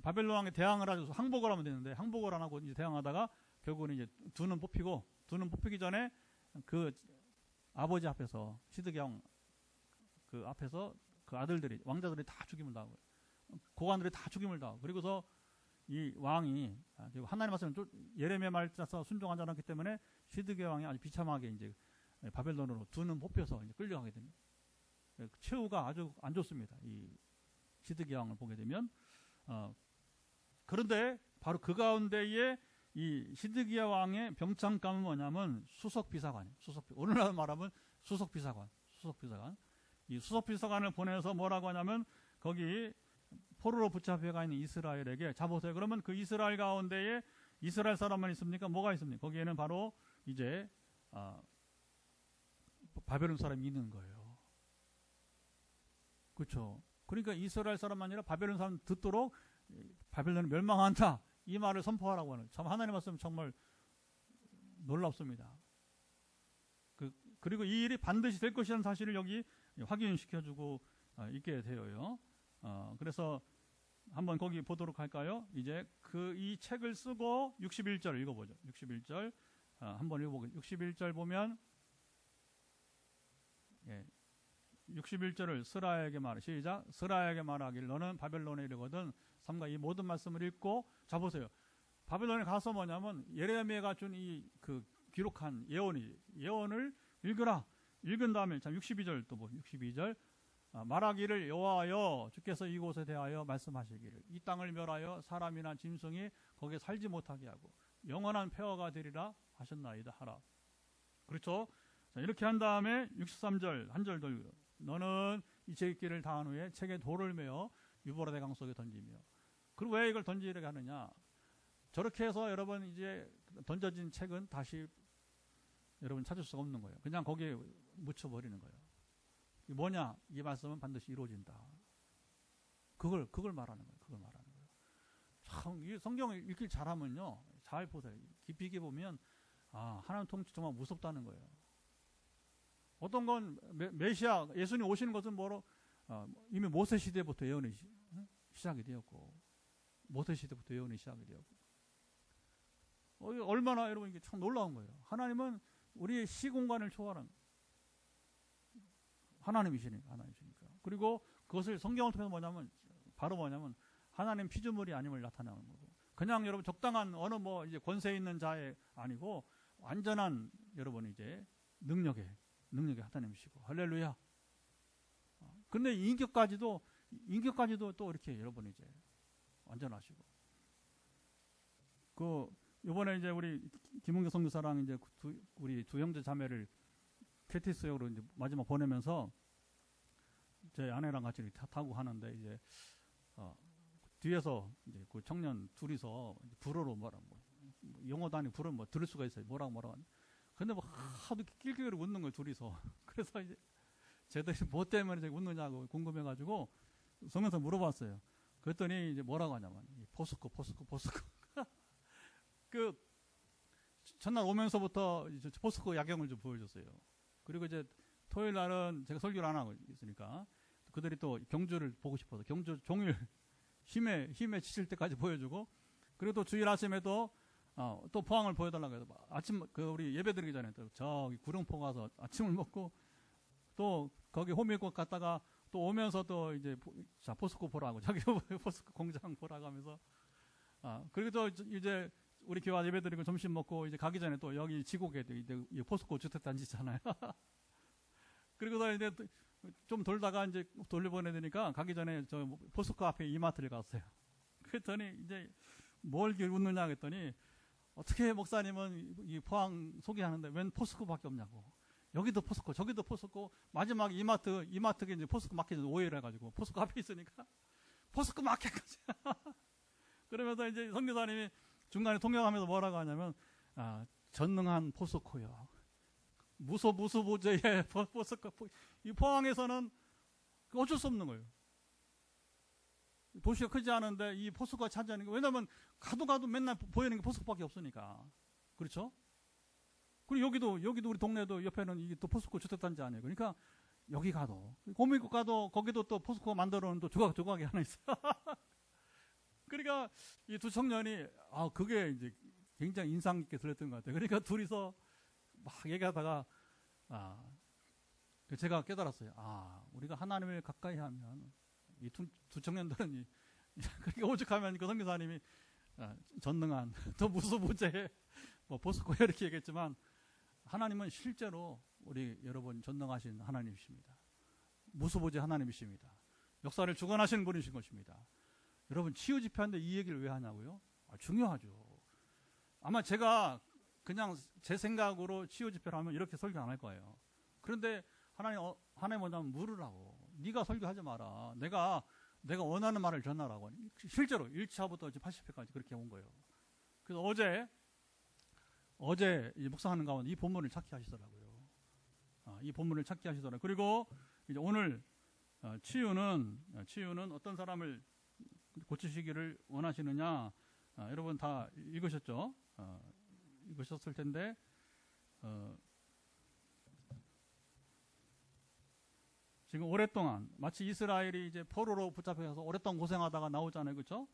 바벨론 왕에 대항을 하죠. 항복을 하면 되는데 항복을 안 하고 이제 대항하다가 결국은 이제 두 눈 뽑히기 전에 그 아버지 앞에서 시드기야 왕 그 앞에서 그 아들들이 왕자들이 다 죽임을 당하고 고관들이 다 죽임을 당하고 그리고서 이 왕이 하나님 말씀을 예레미야 말따라서 순종하지 않았기 때문에 시드기야 왕이 아주 비참하게 이제 바벨론으로 두 눈 뽑혀서 이제 끌려가게 됩니다. 최후가 아주 안 좋습니다. 이 시드기야 왕을 보게 되면 그런데 바로 그 가운데에 이 시드기야 왕의 병창감은 뭐냐면 수석비사관이에요. 오늘날 말하면 수석비사관. 이 수석비서관을 보내서 뭐라고 하냐면 거기 포로로 붙잡혀가 있는 이스라엘에게 잡으세요. 그러면 그 이스라엘 가운데에 이스라엘 사람만 있습니까? 뭐가 있습니까? 거기에는 바로 이제 바벨론 사람이 있는 거예요. 그렇죠? 그러니까 이스라엘 사람만 아니라 바벨론 사람 듣도록 바벨론은 멸망한다. 이 말을 선포하라고 하는 참 하나님 말씀 정말 놀랍습니다. 그리고 이 일이 반드시 될 것이라는 사실을 여기 확인시켜주고 있게 되어요. 그래서 한번 거기 보도록 할까요? 이제 이 책을 쓰고 61절 읽어보죠. 61절 한번 읽어보겠습니다. 61절 보면 61절을 스라야에게 말해 시작. 스라야에게 말하길 너는 바벨론에 이르거든 삼가 이 모든 말씀을 읽고 자 보세요. 바벨론에 가서 뭐냐면 예레미야가 준 이 그 기록한 예언을 읽으라. 읽은 다음에 참 62절 또 보세요. 62절 말하기를 여호와여 주께서 이곳에 대하여 말씀하시기를 이 땅을 멸하여 사람이나 짐승이 거기에 살지 못하게 하고 영원한 폐허가 되리라 하셨나이다 하라. 그렇죠? 자, 이렇게 한 다음에 63절 한 절 더 읽어요. 너는 이 제1기를 다한 후에 책에 돌을 메어 유보라데 강 속에 던지며. 그리고 왜 이걸 던지려고 하느냐? 저렇게 해서 여러분 이제 던져진 책은 다시 여러분 찾을 수가 없는 거예요. 그냥 거기에 묻혀버리는 거예요. 이게 뭐냐? 이 말씀은 반드시 이루어진다. 그걸 말하는 거예요. 그걸 말하는 거예요. 참, 이 성경을 읽기 잘하면요, 잘 보세요. 깊이 있게 보면 하나님 통치 정말 무섭다는 거예요. 어떤 건 메시아 예수님 오시는 것은 뭐로 이미 모세 시대부터 예언이 시작이 되었고, 모세 시대부터 예언이 시작이 되었고, 얼마나 여러분 이게 참 놀라운 거예요. 하나님은 우리의 시공간을 초월한 하나님이시니까. 그리고 그것을 성경을 통해서 뭐냐면 하나님 피조물이 아님을 나타내는 거고, 그냥 여러분 적당한 어느 이제 권세 있는 자의 아니고 완전한 여러분 이제 능력의 하나님이시고, 할렐루야. 근데 인격까지도 또 이렇게 여러분 이제 완전하시고, 이번에 이제 우리 김은교 선교사랑 이제 우리 두 형제 자매를 KTS역으로 이제 마지막 보내면서 제 아내랑 같이 이렇게 타고 하는데, 이제 뒤에서 이제 그 청년 둘이서 불어로 영어도 아니고 불어 들을 수가 있어요. 뭐라고. 근데 하도 낄낄거리 웃는 거예요, 둘이서. 그래서 이제 쟤들이 뭐 때문에 웃느냐고 궁금해가지고 성경에서 물어봤어요. 그랬더니 이제 뭐라고 하냐면 포스코. 그 전날 오면서부터 이제 포스코 야경을 좀 보여줬어요. 그리고 이제 토요일 날은 제가 설교를 안 하고 있으니까 그들이 또 경주를 보고 싶어서 경주 종일 힘에 지칠 때까지 보여주고, 그리고 또 주일 아침에도 또 포항을 보여달라고 해서 아침 우리 예배 드리기 전에 또 저기 구룡포 가서 아침을 먹고, 또 거기 호미곶 갔다가 또 오면서 또 이제 포스코 보라고, 자기 포스코 공장 보라고 하면서, 그리고 또 이제 우리 교회 예배 드리고 점심 먹고 이제 가기 전에 또 여기 지곡에 이제 포스코 주택단지잖아요. 그리고 이제 좀 돌다가 이제 돌려보내니까 가기 전에 저 포스코 앞에 이마트를 갔어요. 그랬더니 이제 뭘 웃느냐 했더니, 어떻게 목사님은 이 포항 소개하는데 웬 포스코밖에 없냐고. 여기도 포스코, 저기도 포스코, 마지막 이마트가 이제 포스코 마켓 오해를 해가지고 포스코 앞에 있으니까 포스코 마켓까지. 그러면서 이제 선교사님이 중간에 통역하면서 뭐라고 하냐면, 전능한 포스코요. 무소부재의 포스코. 이 포항에서는 어쩔 수 없는 거예요. 도시가 크지 않은데 이 포스코가 차지하는 게, 왜냐면 가도 맨날 보이는 게 포스코밖에 없으니까. 그렇죠? 그리고 여기도 우리 동네도 옆에는 이게 또 포스코 주택단지 아니에요. 그러니까 여기 가도, 고민국 가도 거기도 또 포스코가 만들어 놓은 또 조각이 하나 있어요. 그러니까 이 두 청년이 그게 이제 굉장히 인상 깊게 들렸던 것 같아요. 그러니까 둘이서 막 얘기하다가 제가 깨달았어요. 우리가 하나님을 가까이 하면 이 두 청년들은 그렇게 오죽하면 그 선교사님이 전능한 또 무소부재 포스코 이렇게 얘기했지만, 하나님은 실제로 우리 여러분 전능하신 하나님이십니다. 무소부재 하나님이십니다. 역사를 주관하시는 분이신 것입니다. 여러분 치유 집회하는데 이 얘기를 왜 하냐고요? 중요하죠. 아마 제가 그냥 제 생각으로 치유 집회를 하면 이렇게 설교 안 할 거예요. 그런데 하나님 뭐냐면 물으라고. 네가 설교하지 마라. 내가 원하는 말을 전하라고. 실제로 1차부터 80회까지 그렇게 온 거예요. 그래서 어제 묵상하는 가운데 이 본문을 찾게 하시더라고요. 이 본문을 찾게 하시더라고요. 그리고 이제 오늘 치유는 어떤 사람을 고치시기를 원하시느냐. 여러분 다 읽으셨죠? 읽으셨을 텐데, 지금 오랫동안 마치 이스라엘이 이제 포로로 붙잡혀서 오랫동안 고생하다가 나오잖아요, 그렇죠?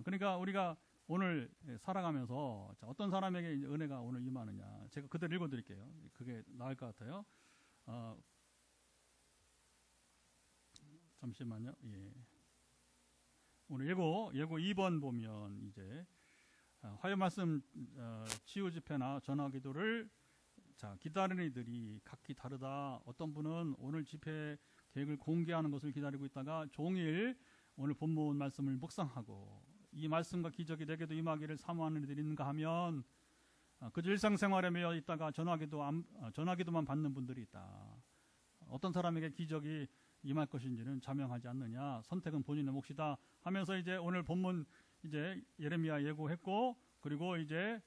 그러니까 우리가 오늘 살아가면서 어떤 사람에게 이제 은혜가 오늘 임하느냐, 제가 그대로 읽어드릴게요. 그게 나을 것 같아요. 잠시만요. 예. 오늘 예고 2번 보면 이제 화요 말씀 치유 집회나 전화 기도를 기다리는 이들이 각기 다르다. 어떤 분은 오늘 집회 계획을 공개하는 것을 기다리고 있다가 종일 오늘 본문 말씀을 묵상하고, 이 말씀과 기적이 내게도 임하기를 사모하는 이들이 있는가 하면 그저 일상생활에 매여 있다가 전화기도만 받는 분들이 있다. 어떤 사람에게 기적이 임할 것인지는 자명하지 않느냐. 선택은 본인의 몫이다 하면서 이제 오늘 본문 이제 예레미야 예고했고, 그리고 이제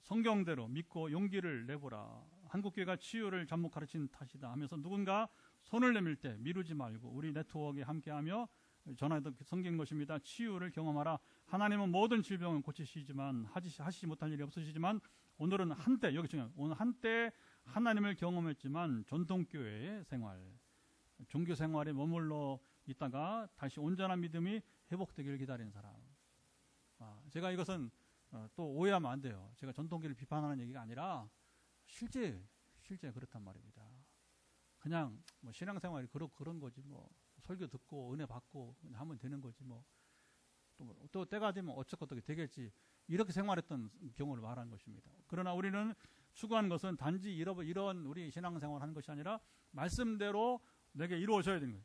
성경대로 믿고 용기를 내보라. 한국교회가 치유를 잘못 가르친 탓이다 하면서 누군가 손을 내밀 때 미루지 말고 우리 네트워크에 함께하며 전하던 성경 것입니다. 치유를 경험하라. 하나님은 모든 질병을 고치시지만 하시지 못할 일이 없으시지만 오늘은 한때, 여기 중요해요. 오늘 한때 하나님을 경험했지만 전통교회의 생활, 종교 생활에 머물러 있다가 다시 온전한 믿음이 회복되기를 기다리는 사람. 제가 이것은 또 오해하면 안 돼요. 제가 전통교회를 비판하는 얘기가 아니라 실제 그렇단 말입니다. 그냥 뭐 신앙생활이 그런 거지 뭐 설교 듣고 은혜 받고 하면 되는 거지 뭐 또 때가 되면 어쩌고저쩌고 되겠지 이렇게 생활했던 경우를 말하는 것입니다. 그러나 우리는 추구하는 것은 단지 이런 우리 신앙생활을 하는 것이 아니라 말씀대로 내게 이루어져야 되는 거예요.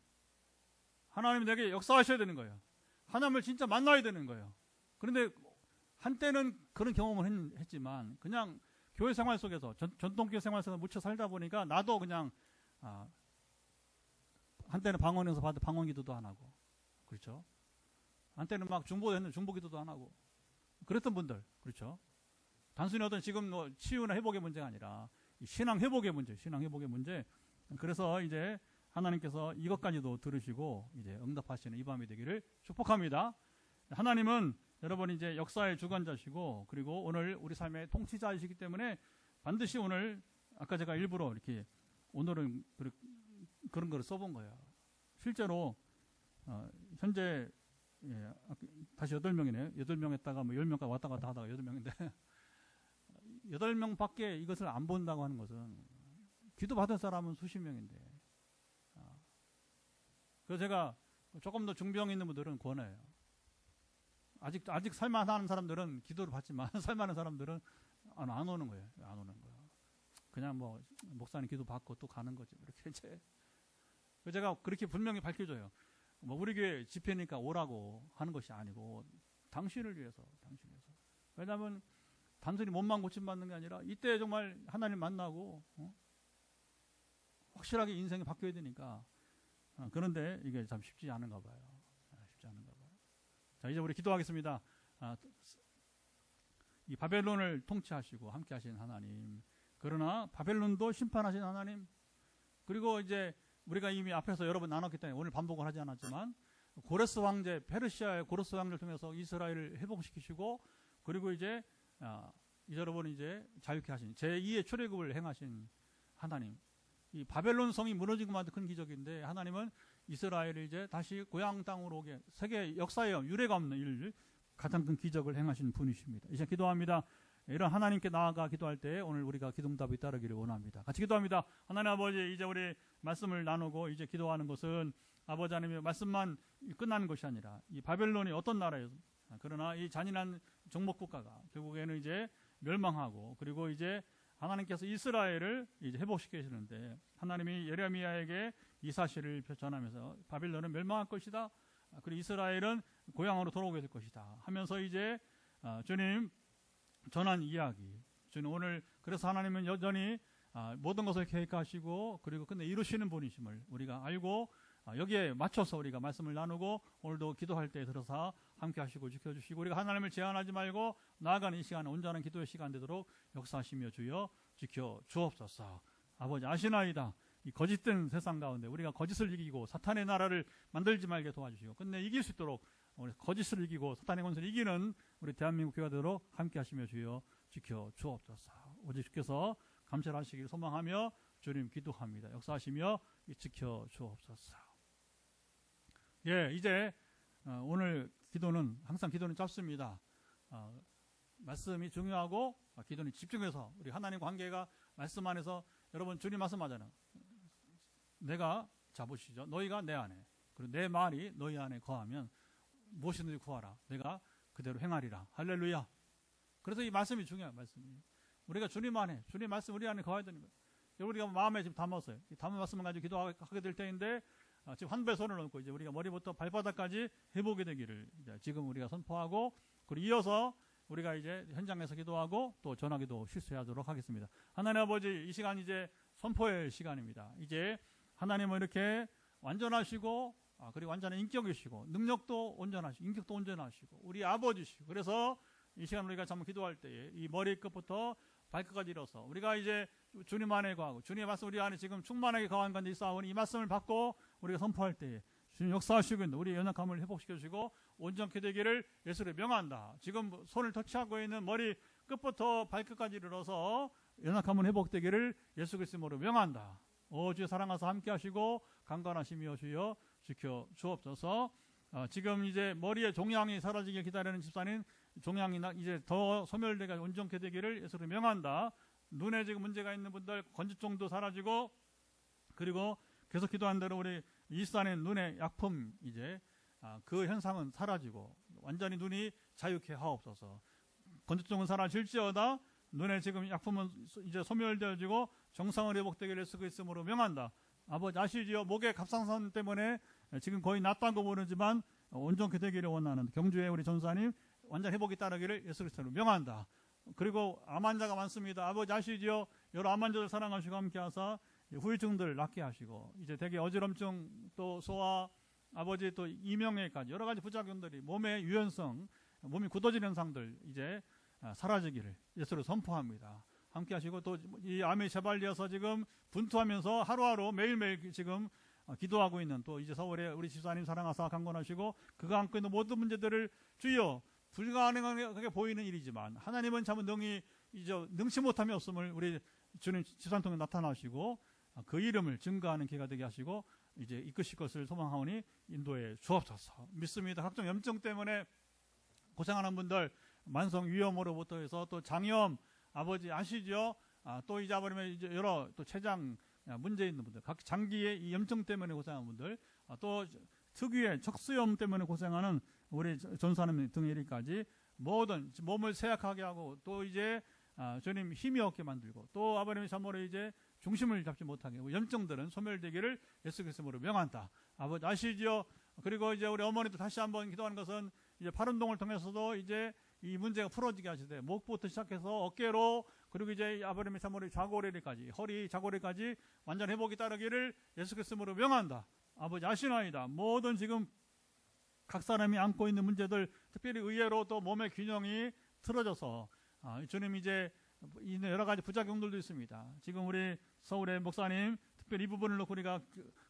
하나님이 내게 역사하셔야 되는 거예요. 하나님을 진짜 만나야 되는 거예요. 그런데 한때는 그런 경험을 했지만 그냥 교회 생활 속에서 전통교회 생활 속에서 묻혀 살다 보니까 나도 그냥 한때는 방언에서 받은 방언기도도 안 하고 그렇죠. 한때는 막 중보했는데 중보기도도 안 하고 그랬던 분들 그렇죠. 단순히 어떤 지금 뭐 치유나 회복의 문제가 아니라 신앙 회복의 문제. 그래서 이제 하나님께서 이것까지도 들으시고 이제 응답하시는 이 밤이 되기를 축복합니다. 하나님은 여러분 이제 역사의 주관자시고 그리고 오늘 우리 삶의 통치자이시기 때문에 반드시 오늘 아까 제가 일부러 이렇게 오늘은 그런 거를 써본 거예요. 실제로 현재 다시 8명이네요. 8명 했다가 뭐 10명까지 왔다 갔다 하다가 8명인데 8명 밖에 이것을 안 본다고 하는 것은 기도 받은 사람은 수십 명인데 그래서 제가 조금 더 중병 있는 분들은 권해요. 아직 살만한 사람들은 기도를 받지만 살만한 사람들은 안 오는 거예요. 안 오는 거예요. 그냥 뭐 목사님 기도 받고 또 가는 거지. 이렇게 이제 제가 그렇게 분명히 밝혀줘요. 뭐 우리 교회 집회니까 오라고 하는 것이 아니고 당신을 위해서. 왜냐하면 단순히 몸만 고침받는 게 아니라 이때 정말 하나님 만나고 확실하게 인생이 바뀌어야 되니까 그런데 이게 참 쉽지 않은가 봐요. 자, 이제 우리 기도하겠습니다. 이 바벨론을 통치하시고 함께 하시는 하나님, 그러나 바벨론도 심판하시는 하나님, 그리고 이제 우리가 이미 앞에서 여러 번 나눴기 때문에 오늘 반복을 하지 않았지만 고레스 황제, 페르시아의 고레스 황제를 통해서 이스라엘을 회복시키시고 그리고 이제 여러분 이제 자유케 하신 제2의 출애굽을 행하신 하나님, 이 바벨론 성이 무너지고 만든 큰 기적인데 하나님은 이스라엘을 이제 다시 고향 땅으로 오게 세계 역사에 유례가 없는 일 가장 큰 기적을 행하신 분이십니다. 이제 기도합니다. 이런 하나님께 나아가 기도할 때 오늘 우리가 기도응답이 따르기를 원합니다. 같이 기도합니다. 하나님 아버지, 이제 우리 말씀을 나누고 이제 기도하는 것은 아버지 하나님의 말씀만 끝나는 것이 아니라 이 바벨론이 어떤 나라예요? 그러나 이 잔인한 종목국가가 결국에는 이제 멸망하고 그리고 이제 하나님께서 이스라엘을 이제 회복시키시는데 하나님이 예레미야에게 이 사실을 전하면서 바벨론은 멸망할 것이다. 그리고 이스라엘은 고향으로 돌아오게 될 것이다 하면서 이제 주님 전한 이야기. 주님 오늘 그래서 하나님은 여전히 모든 것을 계획하시고 그리고 끝내 이루시는 분이심을 우리가 알고 여기에 맞춰서 우리가 말씀을 나누고 오늘도 기도할 때 들어서 함께 하시고 지켜주시고 우리가 하나님을 제한하지 말고 나아가는 이 시간에 온전한 기도의 시간 되도록 역사하시며 주여 지켜 주옵소서. 아버지 아시나이다. 이 거짓된 세상 가운데 우리가 거짓을 이기고 사탄의 나라를 만들지 말게 도와주시고 끝내 이길 수 있도록 우리 거짓을 이기고 사탄의 권세를 이기는 우리 대한민국 교회가 되도록 함께 하시며 주여 지켜 주옵소서. 오직 주께서 감찰 하시기를 소망하며 주님 기도합니다. 역사하시며 지켜 주옵소서. 예, 이제 오늘 기도는 항상 기도는 짧습니다. 말씀이 중요하고 기도는 집중해서 우리 하나님 관계가 말씀 안에서 여러분 주님 말씀하잖아요. 내가 잡으시죠. 너희가 내 안에 그리고 내 말이 너희 안에 거하면 무엇이든지 구하라. 내가 그대로 행하리라. 할렐루야. 그래서 이 말씀이 중요해요. 말씀이 우리가 주님 안에 주님 말씀 우리 안에 거해야 되는 거예요. 우리가 마음에 지금 담았어요. 이 담은 말씀을 가지고 기도하게 될 때인데 지금 한 배 손을 얹고 이제 우리가 머리부터 발바닥까지 해보게 되기를 이제 지금 우리가 선포하고 그리고 이어서 우리가 이제 현장에서 기도하고 또 전화기도 실수하도록 하겠습니다. 하나님 아버지 이 시간 이제 선포의 시간입니다. 이제 하나님은 이렇게 완전하시고 그리고 완전한 인격이시고 능력도 온전하시고 인격도 온전하시고 우리 아버지시고 그래서 이 시간 우리가 참 기도할 때에 이 머리끝부터 발끝까지 일어서 우리가 이제 주님 안에 거하고 주님의 말씀 우리 안에 지금 충만하게 거한 건데 있사오니 이 말씀을 받고 우리가 선포할 때에 주님 역사하시고 있는 우리 연약함을 회복시켜 주시고 온전케 되기를 예수를 명한다. 지금 손을 터치하고 있는 머리 끝부터 발끝까지 이르러서 연약함은 회복되기를 예수 그리스도로 명한다. 주여 사랑하사 함께 하시고 강건하시며 주여 지켜 주옵소서. 지금 이제 머리에 종양이 사라지길 기다리는 집사님 종양이 이제 더 소멸되가 온전케 되기를 예수로 명한다. 눈에 지금 문제가 있는 분들 건조증도 사라지고 그리고 계속 기도한 대로 우리 이스라엘 눈의 약품 이제 그 현상은 사라지고 완전히 눈이 자유케 하옵소서. 건조증은 사라질지어다. 눈에 지금 약품은 이제 소멸되어지고 정상을 회복되기를 예수 그리스도로 명한다. 아버지 아시지요? 목의 갑상선 때문에 지금 거의 낫다는 거 모르지만 온전케 되기를 원하는 경주의 우리 전사님 완전 회복이 따르기를 예수 그리스도로 명한다. 그리고 암 환자가 많습니다. 아버지 아시지요? 여러 암 환자들 사랑하시고 함께 하사 후유증들 낫게 하시고 이제 대개 어지럼증 또 소화 아버지 또 이명에까지 여러 가지 부작용들이 몸의 유연성 몸이 굳어지는 현상들 이제 사라지기를 예수로 선포합니다. 함께 하시고 또 이 암이 재발되어서 지금 분투하면서 하루하루 매일매일 지금 기도하고 있는 또 이제 서울에 우리 집사님 사랑하사 강건하시고 그가 안고 있는 모든 문제들을 주여 불가능하게 보이는 일이지만 하나님은 참 능히 이제 능치 못함이 없음을 우리 주님 집사님 통해 나타나시고 그 이름을 증거하는 기회가 되게 하시고 이제 이끄실 것을 소망하오니 인도해 주옵소서. 믿습니다. 각종 염증 때문에 고생하는 분들 만성 위염으로부터 해서 또 장염 아버지 아시죠? 또 이제 아버님의 이제 여러 또 췌장 문제 있는 분들 각 장기의 이 염증 때문에 고생하는 분들 또 특유의 척수염 때문에 고생하는 우리 전사님 등의 일까지 모든 몸을 쇠약하게 하고 또 이제 주님 힘이 없게 만들고 또 아버님의 참모로 이제 중심을 잡지 못하게 염증들은 소멸되기를 예수 그리스도로 명한다. 아버지 아시죠? 그리고 이제 우리 어머니도 다시 한번 기도하는 것은 이제 팔운동을 통해서도 이제 이 문제가 풀어지게 하시되 목부터 시작해서 어깨로 그리고 이제 아버님의 참모로 좌고리까지 허리 좌고리까지 완전 회복이 따르기를 예수 그리스도로 명한다. 아버지 아시나이다. 모든 지금 각 사람이 안고 있는 문제들 특별히 의외로 또 몸의 균형이 틀어져서 주님 이제 여러 가지 부작용들도 있습니다. 지금 우리 서울의 목사님 특별히 이 부분을 놓고 우리가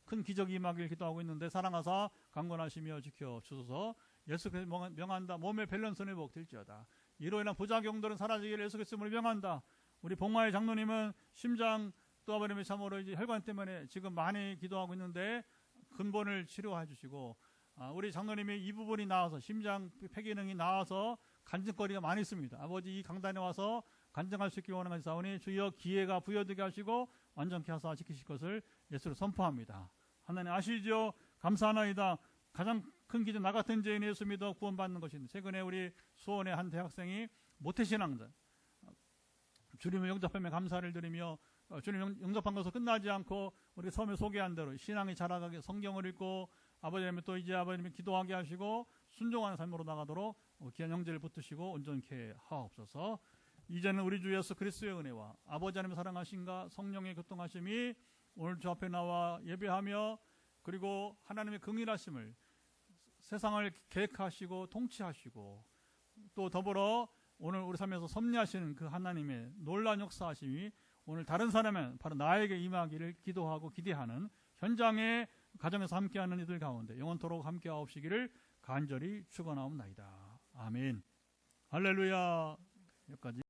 큰 기적이 임하길 기도하고 있는데 사랑하사 강건하시며 지켜 주소서. 예수 그리스도 명한다. 몸의 밸런스는 회복될지어다. 이로 인한 부작용들은 사라지기를 예수 그리스도를 명한다. 우리 봉화의 장로님은 심장 또 아버님의 참으로 이제 혈관 때문에 지금 많이 기도하고 있는데 근본을 치료해 주시고 우리 장로님이 이 부분이 나와서 심장 폐기능이 나와서 간증거리가 많이 있습니다. 아버지 이 강단에 와서 간증할 수 있게 원하는 사오니 주여 기회가 부여되게 하시고 완전케 하사 지키실 것을 예수로 선포합니다. 하나님 아시죠? 감사하나이다. 가장 큰 기준 나 같은 죄인 예수 믿어 구원받는 것인데 최근에 우리 수원의 한 대학생이 모태신앙자 주님을 영접하며 감사를 드리며 주님 영접한 것으로 끝나지 않고 우리 처음에 소개한 대로 신앙이 자라가게 성경을 읽고 아버지님이 또 이제 아버님이 기도하게 하시고 순종하는 삶으로 나가도록 귀한 형제를 붙드시고 온전케 하옵소서. 이제는 우리 주 예수 그리스도의 은혜와 아버지 하나님의 사랑하심과 성령의 교통하심이 오늘 주 앞에 나와 예배하며 그리고 하나님의 긍휼하심을 세상을 계획하시고 통치하시고 또 더불어 오늘 우리 삶에서 섭리하시는 그 하나님의 놀라운 역사하심이 오늘 다른 사람은 바로 나에게 임하기를 기도하고 기대하는 현장의 가정에서 함께하는 이들 가운데 영원토록 함께하옵시기를 간절히 축원하옵나이다. 아멘. 할렐루야. 여기까지.